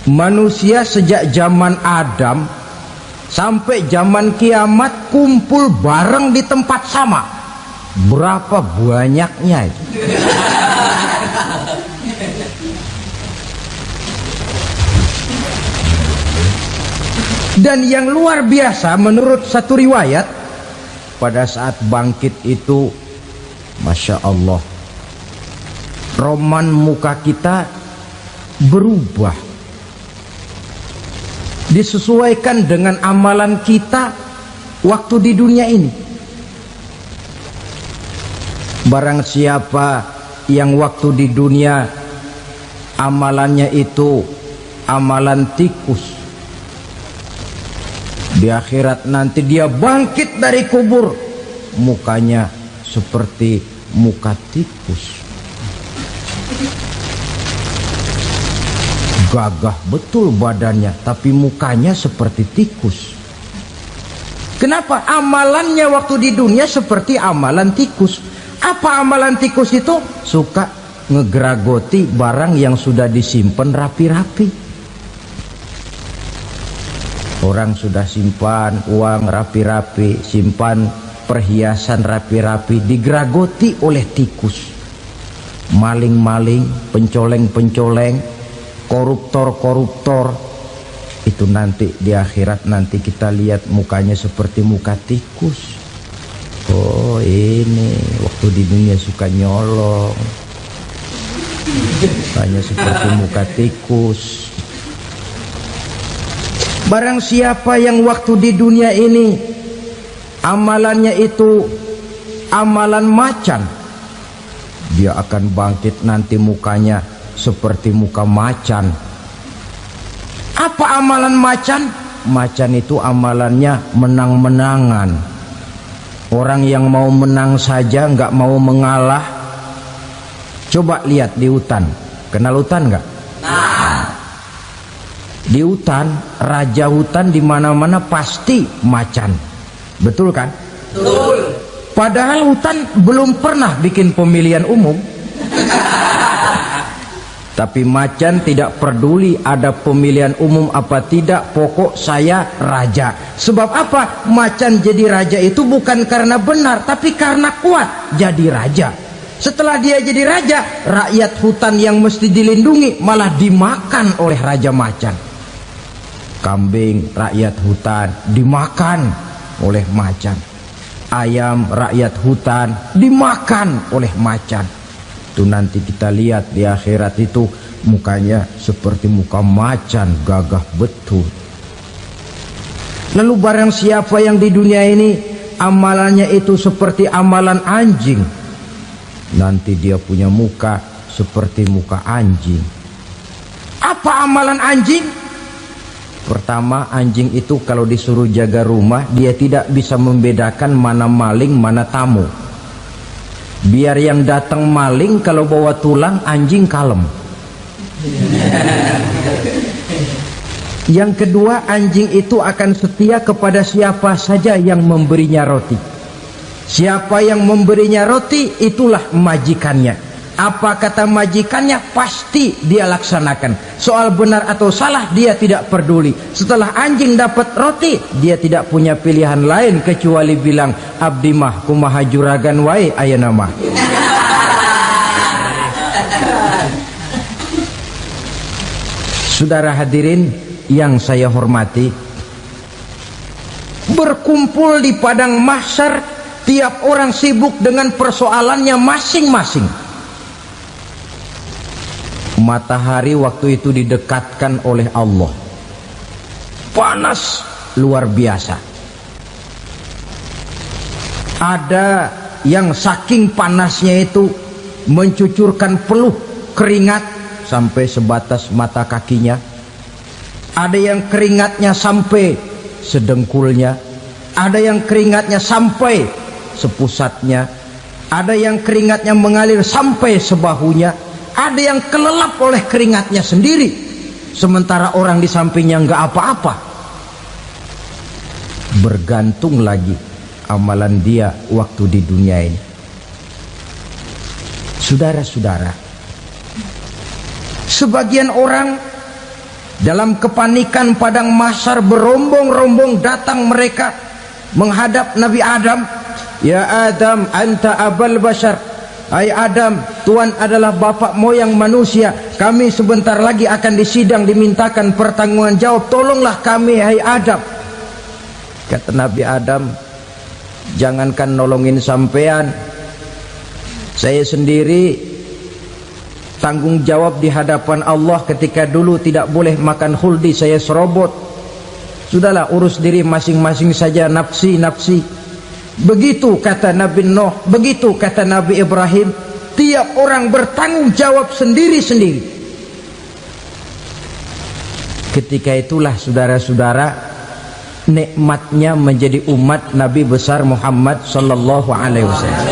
Speaker 3: Manusia sejak zaman Adam sampai zaman kiamat kumpul bareng di tempat sama. Berapa banyaknya itu? Dan yang luar biasa menurut satu riwayat, pada saat bangkit itu, Masya Allah, roman muka kita berubah, disesuaikan dengan amalan kita waktu di dunia ini. Barang siapa yang waktu di dunia amalannya itu amalan tikus, di akhirat nanti dia bangkit dari kubur, mukanya seperti muka tikus. Gagah betul badannya, tapi mukanya seperti tikus. Kenapa? Amalannya waktu di dunia seperti amalan tikus. Apa amalan tikus itu? Suka ngegeragoti barang yang sudah disimpan rapi-rapi. Orang sudah simpan uang rapi-rapi, simpan perhiasan rapi-rapi, digeragoti oleh tikus. Maling-maling, pencoleng-pencoleng, koruptor-koruptor, itu nanti di akhirat nanti kita lihat mukanya seperti muka tikus. Oh, ini waktu di dunia suka nyolong, mukanya seperti muka tikus. Barang siapa yang waktu di dunia ini amalannya itu amalan macan, dia akan bangkit nanti mukanya seperti muka macan. Apa amalan macan? Macan itu amalannya menang-menangan. Orang yang mau menang saja, nggak mau mengalah. Coba lihat di hutan, kenal hutan nggak? Di hutan, raja hutan di mana-mana pasti macan, betul kan? Betul. Padahal hutan belum pernah bikin pemilihan umum. Tapi macan tidak peduli ada pemilihan umum apa tidak, pokok saya raja. Sebab apa? Macan jadi raja itu bukan karena benar, tapi karena kuat jadi raja. Setelah dia jadi raja, rakyat hutan yang mesti dilindungi malah dimakan oleh raja macan. Kambing rakyat hutan dimakan oleh macan. Ayam rakyat hutan dimakan oleh macan. Itu nanti kita lihat di akhirat itu mukanya seperti muka macan, gagah betul. Lalu barang siapa yang di dunia ini amalannya itu seperti amalan anjing, nanti dia punya muka seperti muka anjing. Apa amalan anjing? Pertama, anjing itu kalau disuruh jaga rumah, dia tidak bisa membedakan mana maling, mana tamu. Biar yang datang maling, kalau bawa tulang, anjing kalem. Yang kedua, anjing itu akan setia kepada siapa saja yang memberinya roti. Siapa yang memberinya roti, itulah majikannya. Apa kata majikannya, pasti dia laksanakan. Soal benar atau salah dia tidak peduli. Setelah anjing dapat roti, dia tidak punya pilihan lain kecuali bilang, abdi mah kumaha juragan wae ayeuna mah. Saudara hadirin yang saya hormati, berkumpul di padang mahsyar, tiap orang sibuk dengan persoalannya masing-masing. Matahari waktu itu didekatkan oleh Allah, panas luar biasa. Ada yang saking panasnya itu mencucurkan peluh keringat sampai sebatas mata kakinya. Ada yang keringatnya sampai sedengkulnya, ada yang keringatnya sampai sepusatnya, ada yang keringatnya mengalir sampai sebahunya, ada yang kelelap oleh keringatnya sendiri, sementara orang di sampingnya nggak apa-apa. Bergantung lagi amalan dia waktu di dunia ini. Saudara-saudara, sebagian orang dalam kepanikan padang mahsyar berombong-rombong datang mereka menghadap Nabi Adam. Ya Adam, anta abal bashar. Hai Adam, Tuhan adalah bapak moyang manusia. Kami sebentar lagi akan disidang, dimintakan pertanggungan jawab. Tolonglah kami, hai Adam. Kata Nabi Adam, jangankan nolongin sampean, saya sendiri tanggung jawab di hadapan Allah. Ketika dulu tidak boleh makan khuldi, saya serobot. Sudahlah, urus diri masing-masing saja, nafsi. Begitu kata Nabi Nuh, begitu kata Nabi Ibrahim. Tiap orang bertanggung jawab sendiri-sendiri. Ketika itulah saudara-saudara, nikmatnya menjadi umat Nabi besar Muhammad sallallahu alaihi wasallam.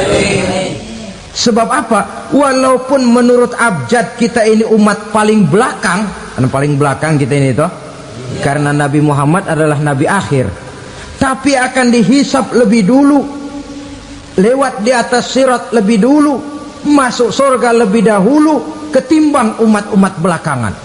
Speaker 3: Sebab apa? Walaupun menurut abjad kita ini umat paling belakang, paling belakang kita ini toh, karena Nabi Muhammad adalah Nabi akhir, tapi akan dihisap lebih dulu, lewat di atas sirat lebih dulu, masuk surga lebih dahulu ketimbang umat-umat belakangan.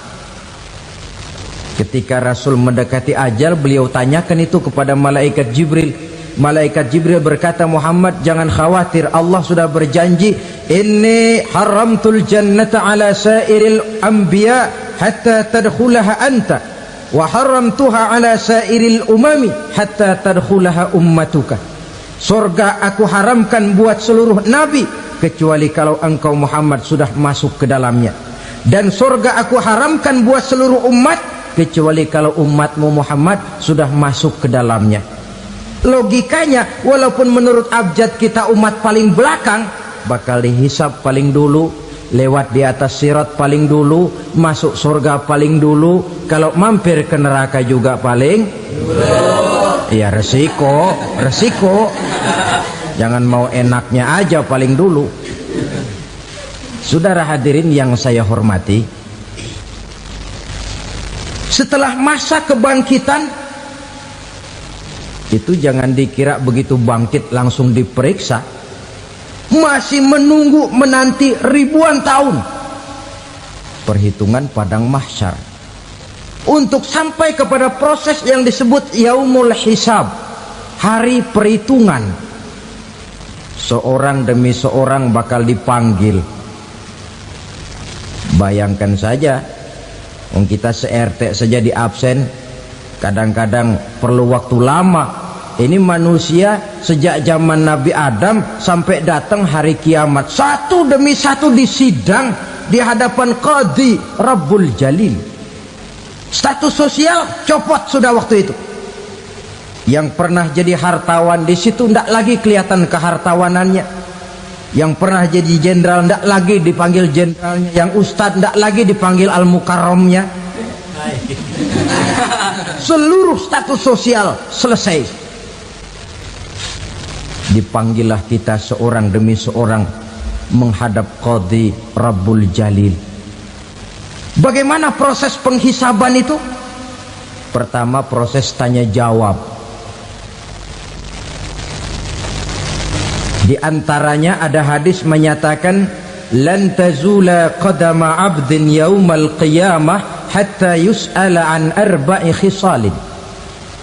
Speaker 3: Ketika Rasul mendekati ajal, beliau tanyakan itu kepada malaikat Jibril. Malaikat Jibril berkata, Muhammad jangan khawatir, Allah sudah berjanji, inni haramtul jannata ala sairil anbiya hatta tadkhulaha anta wa haramtuha ala sairil umami hatta tadkhulaha ummatuka. Surga aku haramkan buat seluruh nabi kecuali kalau engkau Muhammad sudah masuk ke dalamnya, dan surga aku haramkan buat seluruh umat kecuali kalau umatmu Muhammad sudah masuk ke dalamnya. Logikanya, walaupun menurut abjad kita umat paling belakang, bakal dihisap paling dulu, lewat di atas sirat paling dulu, masuk surga paling dulu, kalau mampir ke neraka juga paling dulu. Ya resiko. Jangan mau enaknya aja paling dulu. Saudara hadirin yang saya hormati, setelah masa kebangkitan itu jangan dikira begitu bangkit langsung diperiksa, masih menunggu menanti ribuan tahun perhitungan padang mahsyar untuk sampai kepada proses yang disebut yaumul hisab, hari perhitungan. Seorang demi seorang bakal dipanggil. Bayangkan saja, kita se-RT saja di absen, kadang-kadang perlu waktu lama. Ini manusia sejak zaman Nabi Adam sampai datang hari kiamat, satu demi satu disidang di hadapan Qadhi Rabbul Jalil. Status sosial copot sudah waktu itu. Yang pernah jadi hartawan di situ tidak lagi kelihatan kehartawanannya. Yang pernah jadi jenderal tidak lagi dipanggil jenderalnya. Yang ustadz tidak lagi dipanggil al-mukarramnya. Seluruh status sosial selesai. Dipanggillah kita seorang demi seorang menghadap Qadhi Rabbul Jalil. Bagaimana proses penghisaban itu? Pertama, proses tanya jawab. Di antaranya ada hadis menyatakan, lan tazula qadama 'abdin yaumal qiyamah hatta yus'ala an arba'i khisalin.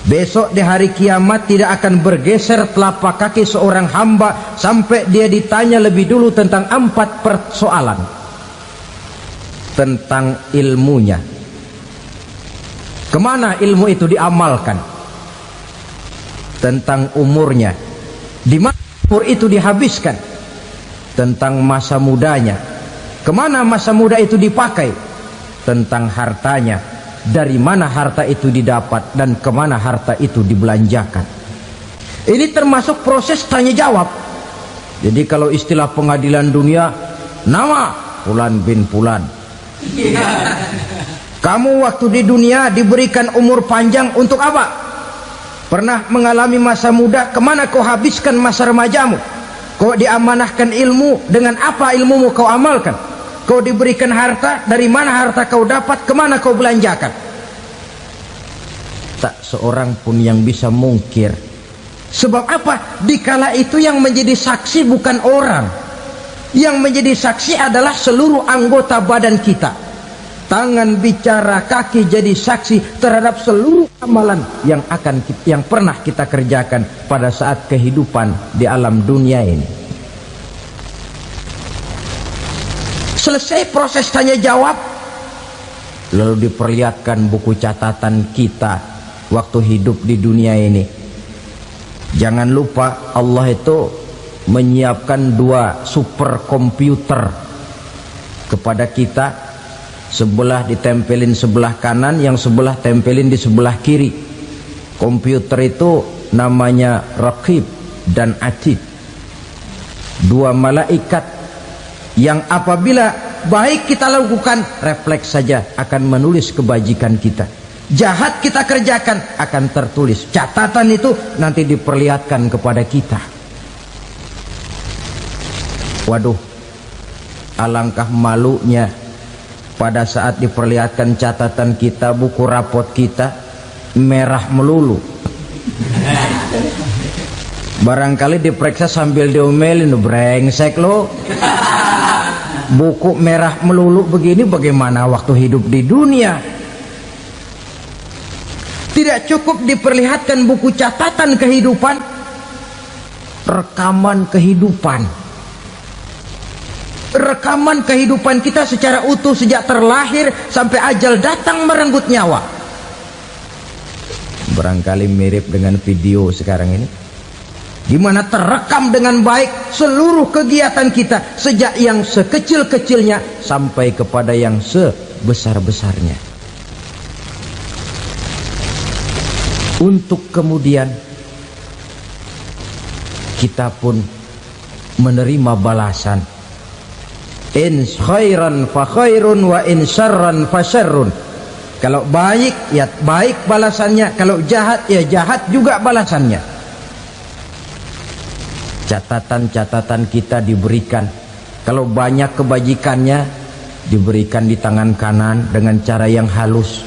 Speaker 3: Besok di hari kiamat tidak akan bergeser telapak kaki seorang hamba sampai dia ditanya lebih dulu tentang 4 persoalan. Tentang ilmunya, kemana ilmu itu diamalkan? Tentang umurnya, di mana umur itu dihabiskan? Tentang masa mudanya, kemana masa muda itu dipakai? Tentang hartanya, dari mana harta itu didapat dan kemana harta itu dibelanjakan. Ini termasuk proses tanya jawab. Jadi kalau istilah pengadilan dunia, nama Fulan bin Fulan. Kamu waktu di dunia diberikan umur panjang untuk apa? Pernah mengalami masa muda, kemana kau habiskan masa remajamu? Kau diamanahkan ilmu, dengan apa ilmumu kau amalkan? Kau diberikan harta, dari mana harta kau dapat, kemana kau belanjakan? Tak seorang pun yang bisa mungkir. Sebab apa? Dikala itu yang menjadi saksi bukan orang. Yang menjadi saksi adalah seluruh anggota badan kita. Tangan bicara, kaki jadi saksi terhadap seluruh amalan yang pernah kita kerjakan pada saat kehidupan di alam dunia ini. Selesai proses tanya jawab, lalu diperlihatkan buku catatan kita waktu hidup di dunia ini. Jangan lupa Allah itu menyiapkan 2 superkomputer kepada kita. Sebelah ditempelin sebelah kanan, yang sebelah tempelin di sebelah kiri. Komputer itu namanya Raqib dan Atid, 2 malaikat yang apabila baik kita lakukan, refleks saja akan menulis kebajikan kita. Jahat kita kerjakan, akan tertulis. Catatan itu nanti diperlihatkan kepada kita. Waduh, alangkah malunya pada saat diperlihatkan catatan kita, buku rapot kita merah melulu. Barangkali diperiksa sambil diomelin, brengsek lo. Buku merah melulu begini, bagaimana waktu hidup di dunia? Tidak cukup diperlihatkan buku catatan kehidupan, rekaman kehidupan. Rekaman kehidupan kita secara utuh sejak terlahir sampai ajal datang merenggut nyawa. Barangkali mirip dengan video sekarang ini, di mana terekam dengan baik seluruh kegiatan kita, sejak yang sekecil-kecilnya sampai kepada yang sebesar-besarnya. Untuk kemudian kita pun menerima balasan. In khairan fa khairun wa in syarran fa syarrun. Kalau baik ya baik balasannya, kalau jahat ya jahat juga balasannya. Catatan-catatan kita diberikan. Kalau banyak kebajikannya diberikan di tangan kanan dengan cara yang halus.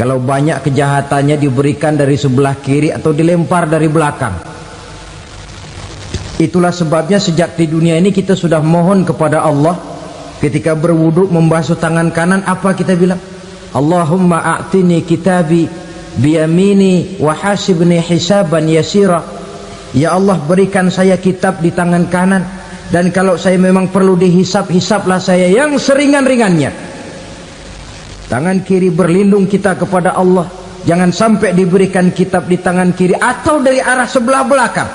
Speaker 3: Kalau banyak kejahatannya diberikan dari sebelah kiri atau dilempar dari belakang. Itulah sebabnya sejak di dunia ini kita sudah mohon kepada Allah. Ketika berwudu membasuh tangan kanan, apa kita bilang? Allahumma a'tini kitabi biyamini wa hasibni hisaban yasira. Ya Allah, berikan saya kitab di tangan kanan, dan kalau saya memang perlu dihisap, hisaplah saya yang seringan-ringannya. Tangan kiri berlindung kita kepada Allah, jangan sampai diberikan kitab di tangan kiri atau dari arah sebelah belakang.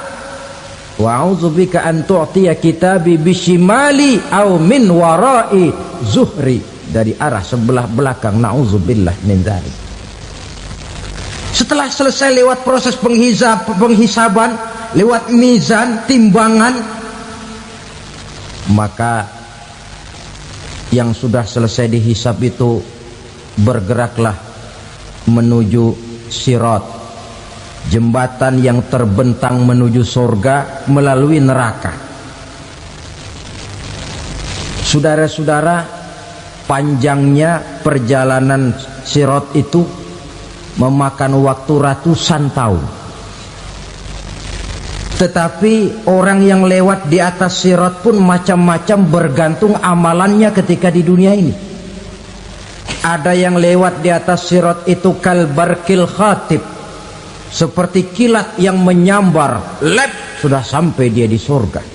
Speaker 3: Wa a'udzubika an tu'tiya kitabi bishimali aw min wara'i zuhri, dari arah sebelah belakang. Na'udzubillah min dzalik. Setelah selesai lewat proses penghisaban, lewat mizan, timbangan, maka yang sudah selesai dihisab itu bergeraklah menuju sirat, jembatan yang terbentang menuju surga melalui neraka. Saudara-saudara, panjangnya perjalanan sirat itu memakan waktu ratusan tahun. Tetapi orang yang lewat di atas sirat pun macam-macam, bergantung amalannya ketika di dunia ini. Ada yang lewat di atas sirat itu kalbarkil khatib, seperti kilat yang menyambar, lep, sudah sampai dia di surga.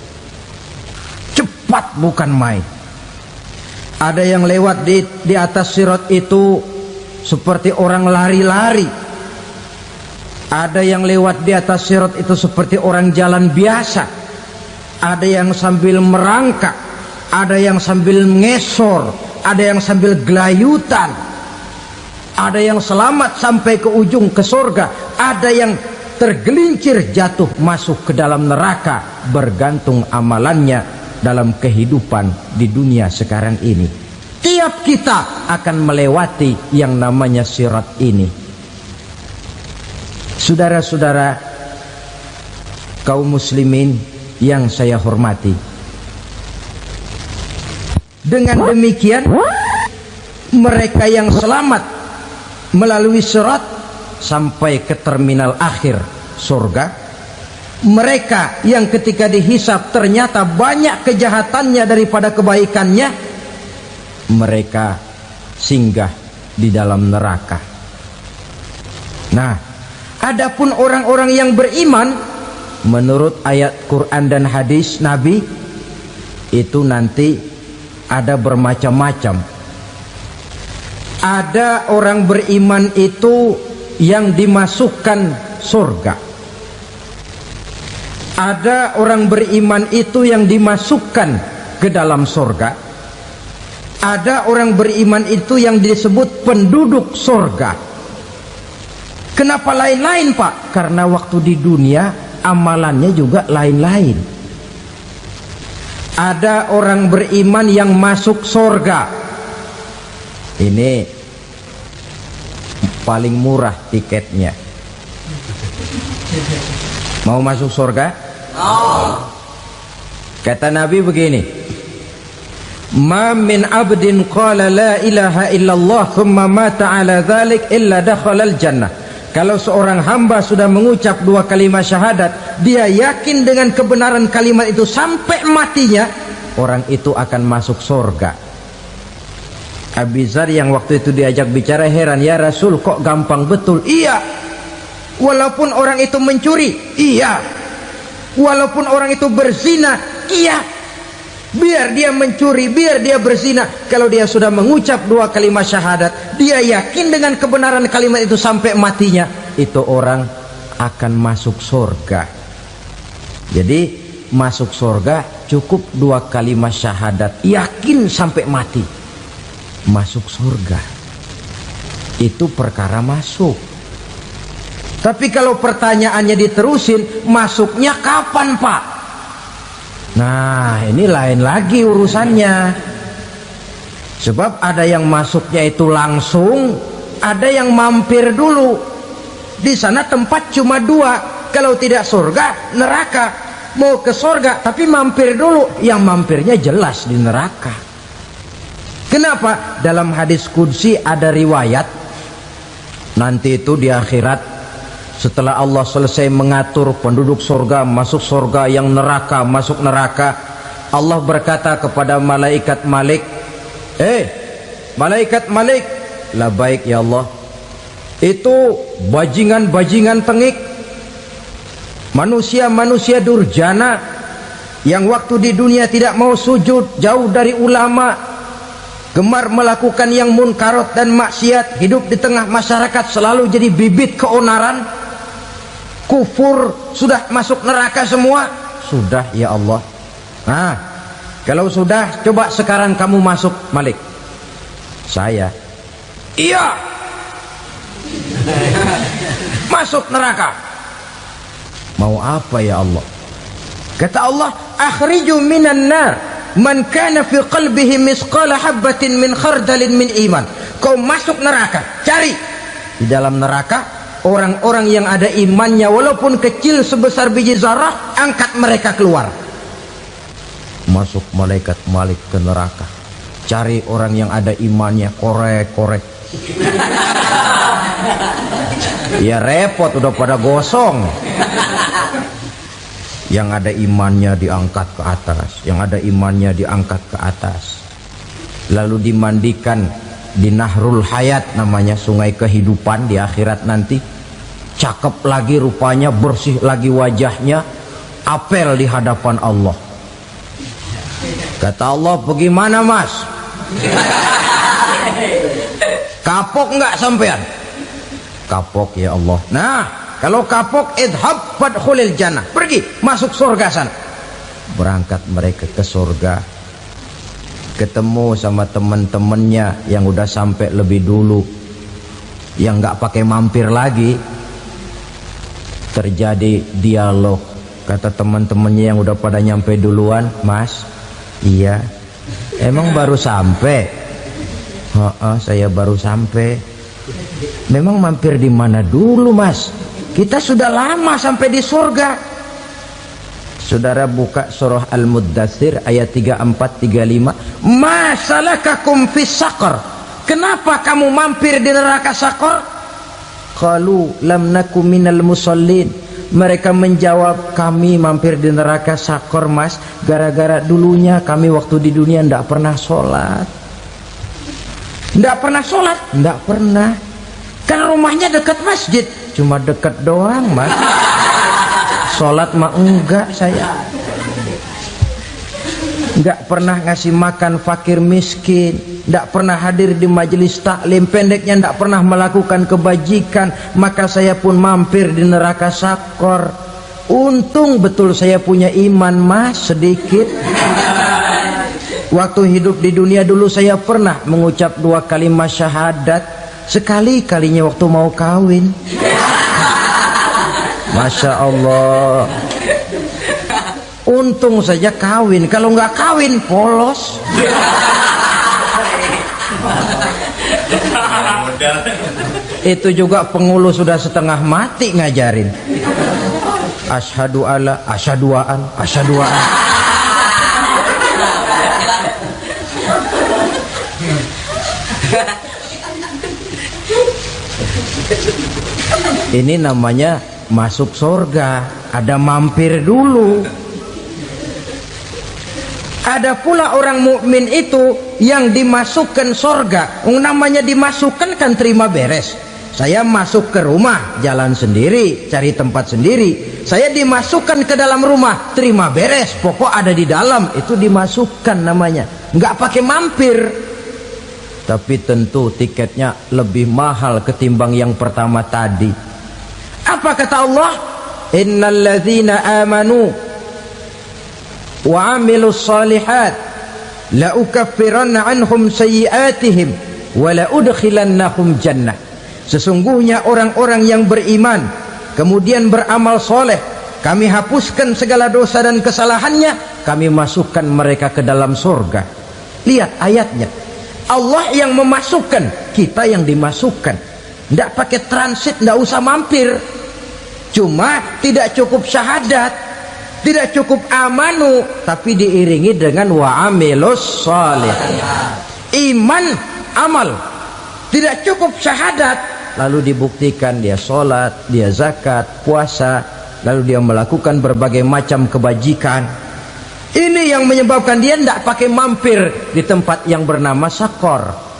Speaker 3: Cepat bukan main. Ada yang lewat di atas sirat itu seperti orang lari-lari. Ada yang lewat di atas sirat itu seperti orang jalan biasa. Ada yang sambil merangkak, ada yang sambil ngesor, ada yang sambil gelayutan, ada yang selamat sampai ke ujung ke surga, ada yang tergelincir jatuh masuk ke dalam neraka, bergantung amalannya dalam kehidupan di dunia sekarang ini. Tiap kita akan melewati yang namanya sirat ini. Saudara-saudara kaum muslimin yang saya hormati, dengan demikian mereka yang selamat melalui sirat sampai ke terminal akhir surga, mereka yang ketika dihisab ternyata banyak kejahatannya daripada kebaikannya, mereka singgah di dalam neraka. Nah, adapun orang-orang yang beriman menurut ayat Quran dan hadis Nabi itu nanti ada bermacam-macam. Ada orang beriman itu yang dimasukkan surga. Ada orang beriman itu yang dimasukkan ke dalam surga. Ada orang beriman itu yang disebut penduduk surga. Kenapa lain-lain, Pak? Karena waktu di dunia amalannya juga lain-lain. Ada orang beriman yang masuk surga. Ini paling murah tiketnya. Mau masuk surga? Kata Nabi begini, ma min abdin qala la ilaha illallah thumma mata ala dhalik illa dakhalal jannah. Kalau seorang hamba sudah mengucap dua kalimat syahadat, dia yakin dengan kebenaran kalimat itu sampai matinya, orang itu akan masuk surga. Abi Dzar yang waktu itu diajak bicara heran, ya Rasul kok gampang betul? Iya, walaupun orang itu mencuri, iya, walaupun orang itu berzina, iya, biar dia mencuri, biar dia berzina, kalau dia sudah mengucap dua kalimat syahadat, dia yakin dengan kebenaran kalimat itu sampai matinya, itu orang akan masuk surga. Jadi masuk surga cukup dua kalimat syahadat, yakin sampai mati, masuk surga. Itu perkara masuk. Tapi kalau pertanyaannya diterusin, masuknya kapan, Pak? Nah, ini lain lagi urusannya. Sebab ada yang masuknya itu langsung, ada yang mampir dulu. Di sana tempat cuma dua, kalau tidak surga, neraka. Mau ke surga tapi mampir dulu, yang mampirnya jelas di neraka. Kenapa? Dalam hadis qudsi ada riwayat, nanti itu di akhirat, setelah Allah selesai mengatur penduduk surga masuk surga, yang neraka masuk neraka, Allah berkata kepada malaikat Malik, malaikat Malik, labaik ya Allah, itu bajingan-bajingan tengik, manusia-manusia durjana yang waktu di dunia tidak mau sujud, jauh dari ulama, gemar melakukan yang munkarat dan maksiat, hidup di tengah masyarakat selalu jadi bibit keonaran, kufur, sudah masuk neraka semua. Sudah ya Allah. Nah, kalau sudah, coba sekarang kamu masuk, Malik. Saya, iya, masuk neraka. Mau apa ya Allah? Kata Allah, akhriju minan nar man kana fi qalbihi misqala habbatin min khardalin min iman. Kau masuk neraka, cari di dalam neraka orang-orang yang ada imannya walaupun kecil sebesar biji zarah, angkat mereka keluar. Masuk malaikat Malik ke neraka, cari orang yang ada imannya, korek-korek. Ya repot, udah pada gosong. Yang ada imannya diangkat ke atas, yang ada imannya diangkat ke atas, lalu dimandikan di Nahrul Hayat, namanya sungai kehidupan di akhirat nanti. Cakep lagi rupanya, bersih lagi wajahnya, apel di hadapan Allah. Kata Allah, bagaimana mas? Kapok nggak sampean? Kapok ya Allah. Nah, kalau kapok, idhab fadkhulil jannah. Pergi, masuk surga sana. Berangkat mereka ke surga. Ketemu sama teman-temannya yang udah sampai lebih dulu, yang nggak pakai mampir lagi. Terjadi dialog. Kata teman-temannya yang udah pada nyampe duluan, Mas, iya, emang baru sampai? Saya baru sampai. Memang mampir di mana dulu, Mas? Kita sudah lama sampai di surga. Saudara buka surah Al-Muddatsir ayat 34-35. Ma salakakum fis saqar? Kenapa kamu mampir di neraka Saqar? Qalu lam naku minal musallin. Mereka menjawab, kami mampir di neraka Saqar, Mas, gara-gara dulunya kami waktu di dunia ndak pernah sholat. Ndak pernah sholat? Ndak pernah. Kan rumahnya dekat masjid. Cuma dekat doang, Mas. Sholat mah enggak saya. Enggak pernah ngasih makan fakir miskin, enggak pernah hadir di majelis taklim, pendeknya enggak pernah melakukan kebajikan. Maka saya pun mampir di neraka Saqar. Untung betul saya punya iman, Mas, sedikit. Waktu hidup di dunia dulu saya pernah mengucap 2 kalimat syahadat. Sekali-kalinya waktu mau kawin. Masya Allah. Untung saja kawin. Kalau nggak kawin polos. Itu juga pengulu sudah setengah mati ngajarin. Asyhadu alla, asyaduaan, asyaduaan. Ini namanya masuk surga, ada mampir dulu. Ada pula orang mukmin itu yang dimasukkan surga. Namanya dimasukkan kan terima beres. Saya masuk ke rumah, jalan sendiri, cari tempat sendiri. Saya dimasukkan ke dalam rumah, terima beres, pokok ada di dalam, itu dimasukkan namanya. Nggak pakai mampir. Tapi tentu tiketnya lebih mahal ketimbang yang pertama tadi. Apa kata Allah? Innal ladzina amanu wa amilus salihat la ukaffiranna anhum sayyi'atihim wa la udkhilannahum jannah. Sesungguhnya orang-orang yang beriman kemudian beramal soleh, kami hapuskan segala dosa dan kesalahannya, kami masukkan mereka ke dalam surga. Lihat ayatnya, Allah yang memasukkan, kita yang dimasukkan. Tidak pakai transit, tidak usah mampir. Cuma tidak cukup syahadat, tidak cukup amanu, tapi diiringi dengan wa'amilus salih. Iman, amal. Tidak cukup syahadat, lalu dibuktikan dia sholat, dia zakat, puasa, lalu dia melakukan berbagai macam kebajikan. Ini yang menyebabkan dia tidak pakai mampir di tempat yang bernama Saqar.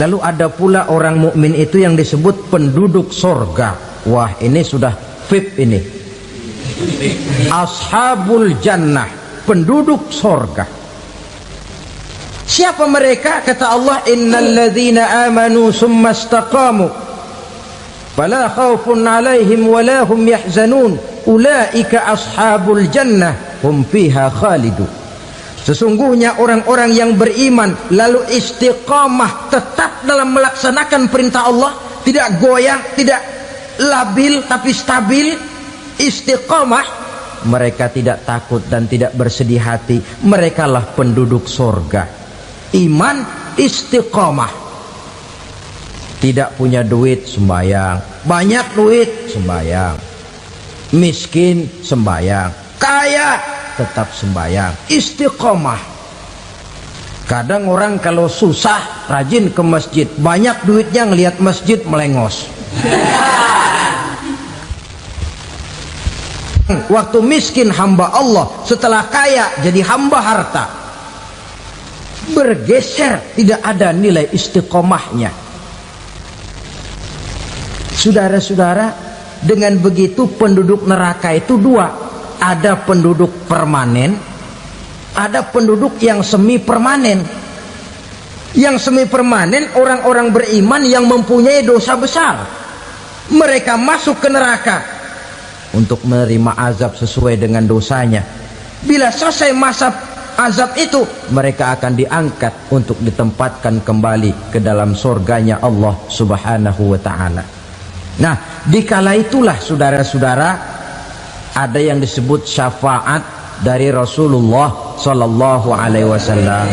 Speaker 3: Lalu ada pula orang mukmin itu yang disebut penduduk surga. Wah, ini sudah VIP ini. Ashabul jannah, penduduk surga. Siapa mereka? Kata Allah, innal ladzina amanu summa istaqamu fala khaufun alaihim wala hum yahzanun ulaika ashabul jannah hum fiha khalidun. Sesungguhnya orang-orang yang beriman lalu istiqamah, tetap dalam melaksanakan perintah Allah, tidak goyang, tidak labil tapi stabil, istiqamah, mereka tidak takut dan tidak bersedih hati. Merekalah penduduk surga. Iman, istiqamah. Tidak punya duit, sembayang. Banyak duit, sembayang. Miskin, sembayang. Kaya, tetap sembayang. Istiqomah. Kadang orang kalau susah rajin ke masjid, banyak duitnya ngelihat masjid melengos. Waktu miskin hamba Allah, setelah kaya jadi hamba harta. Bergeser, tidak ada nilai istiqomahnya. Saudara-saudara, dengan begitu penduduk neraka itu dua. Ada penduduk permanen, ada penduduk yang semi permanen. Yang semi permanen orang-orang beriman yang mempunyai dosa besar. Mereka masuk ke neraka untuk menerima azab sesuai dengan dosanya. Bila selesai masa azab itu, mereka akan diangkat untuk ditempatkan kembali ke dalam surganya Allah Subhanahu wa ta'ala. Nah, dikala itulah saudara-saudara, ada yang disebut syafaat dari Rasulullah Sallallahu Alaihi Wasallam.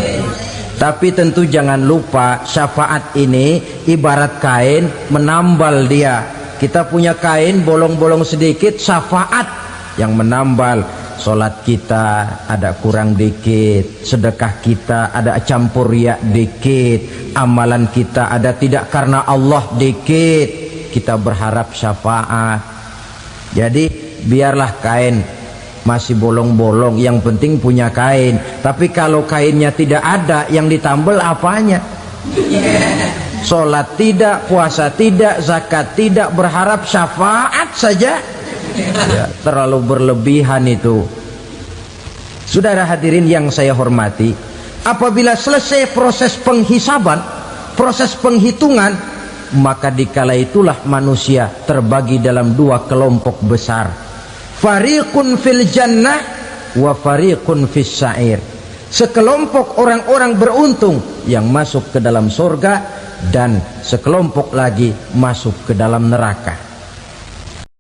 Speaker 3: Tapi tentu jangan lupa, syafaat ini ibarat kain menambal dia. Kita punya kain bolong-bolong sedikit, syafaat yang menambal. Solat kita ada kurang dikit, sedekah kita ada campur riak dikit, amalan kita ada tidak karena Allah dikit, kita berharap syafaat. Jadi biarlah kain masih bolong-bolong, yang penting punya kain. Tapi kalau kainnya tidak ada, yang ditambal apanya? Solat tidak, puasa tidak, zakat tidak, berharap syafaat saja. Ya, terlalu berlebihan itu. Saudara hadirin yang saya hormati, apabila selesai proses penghisaban, proses penghitungan, maka dikala itulah manusia terbagi dalam dua kelompok besar. Fariqun fil jannah wa fariqun fis sa'ir. Sekelompok orang-orang beruntung yang masuk ke dalam surga, dan sekelompok lagi masuk ke dalam neraka.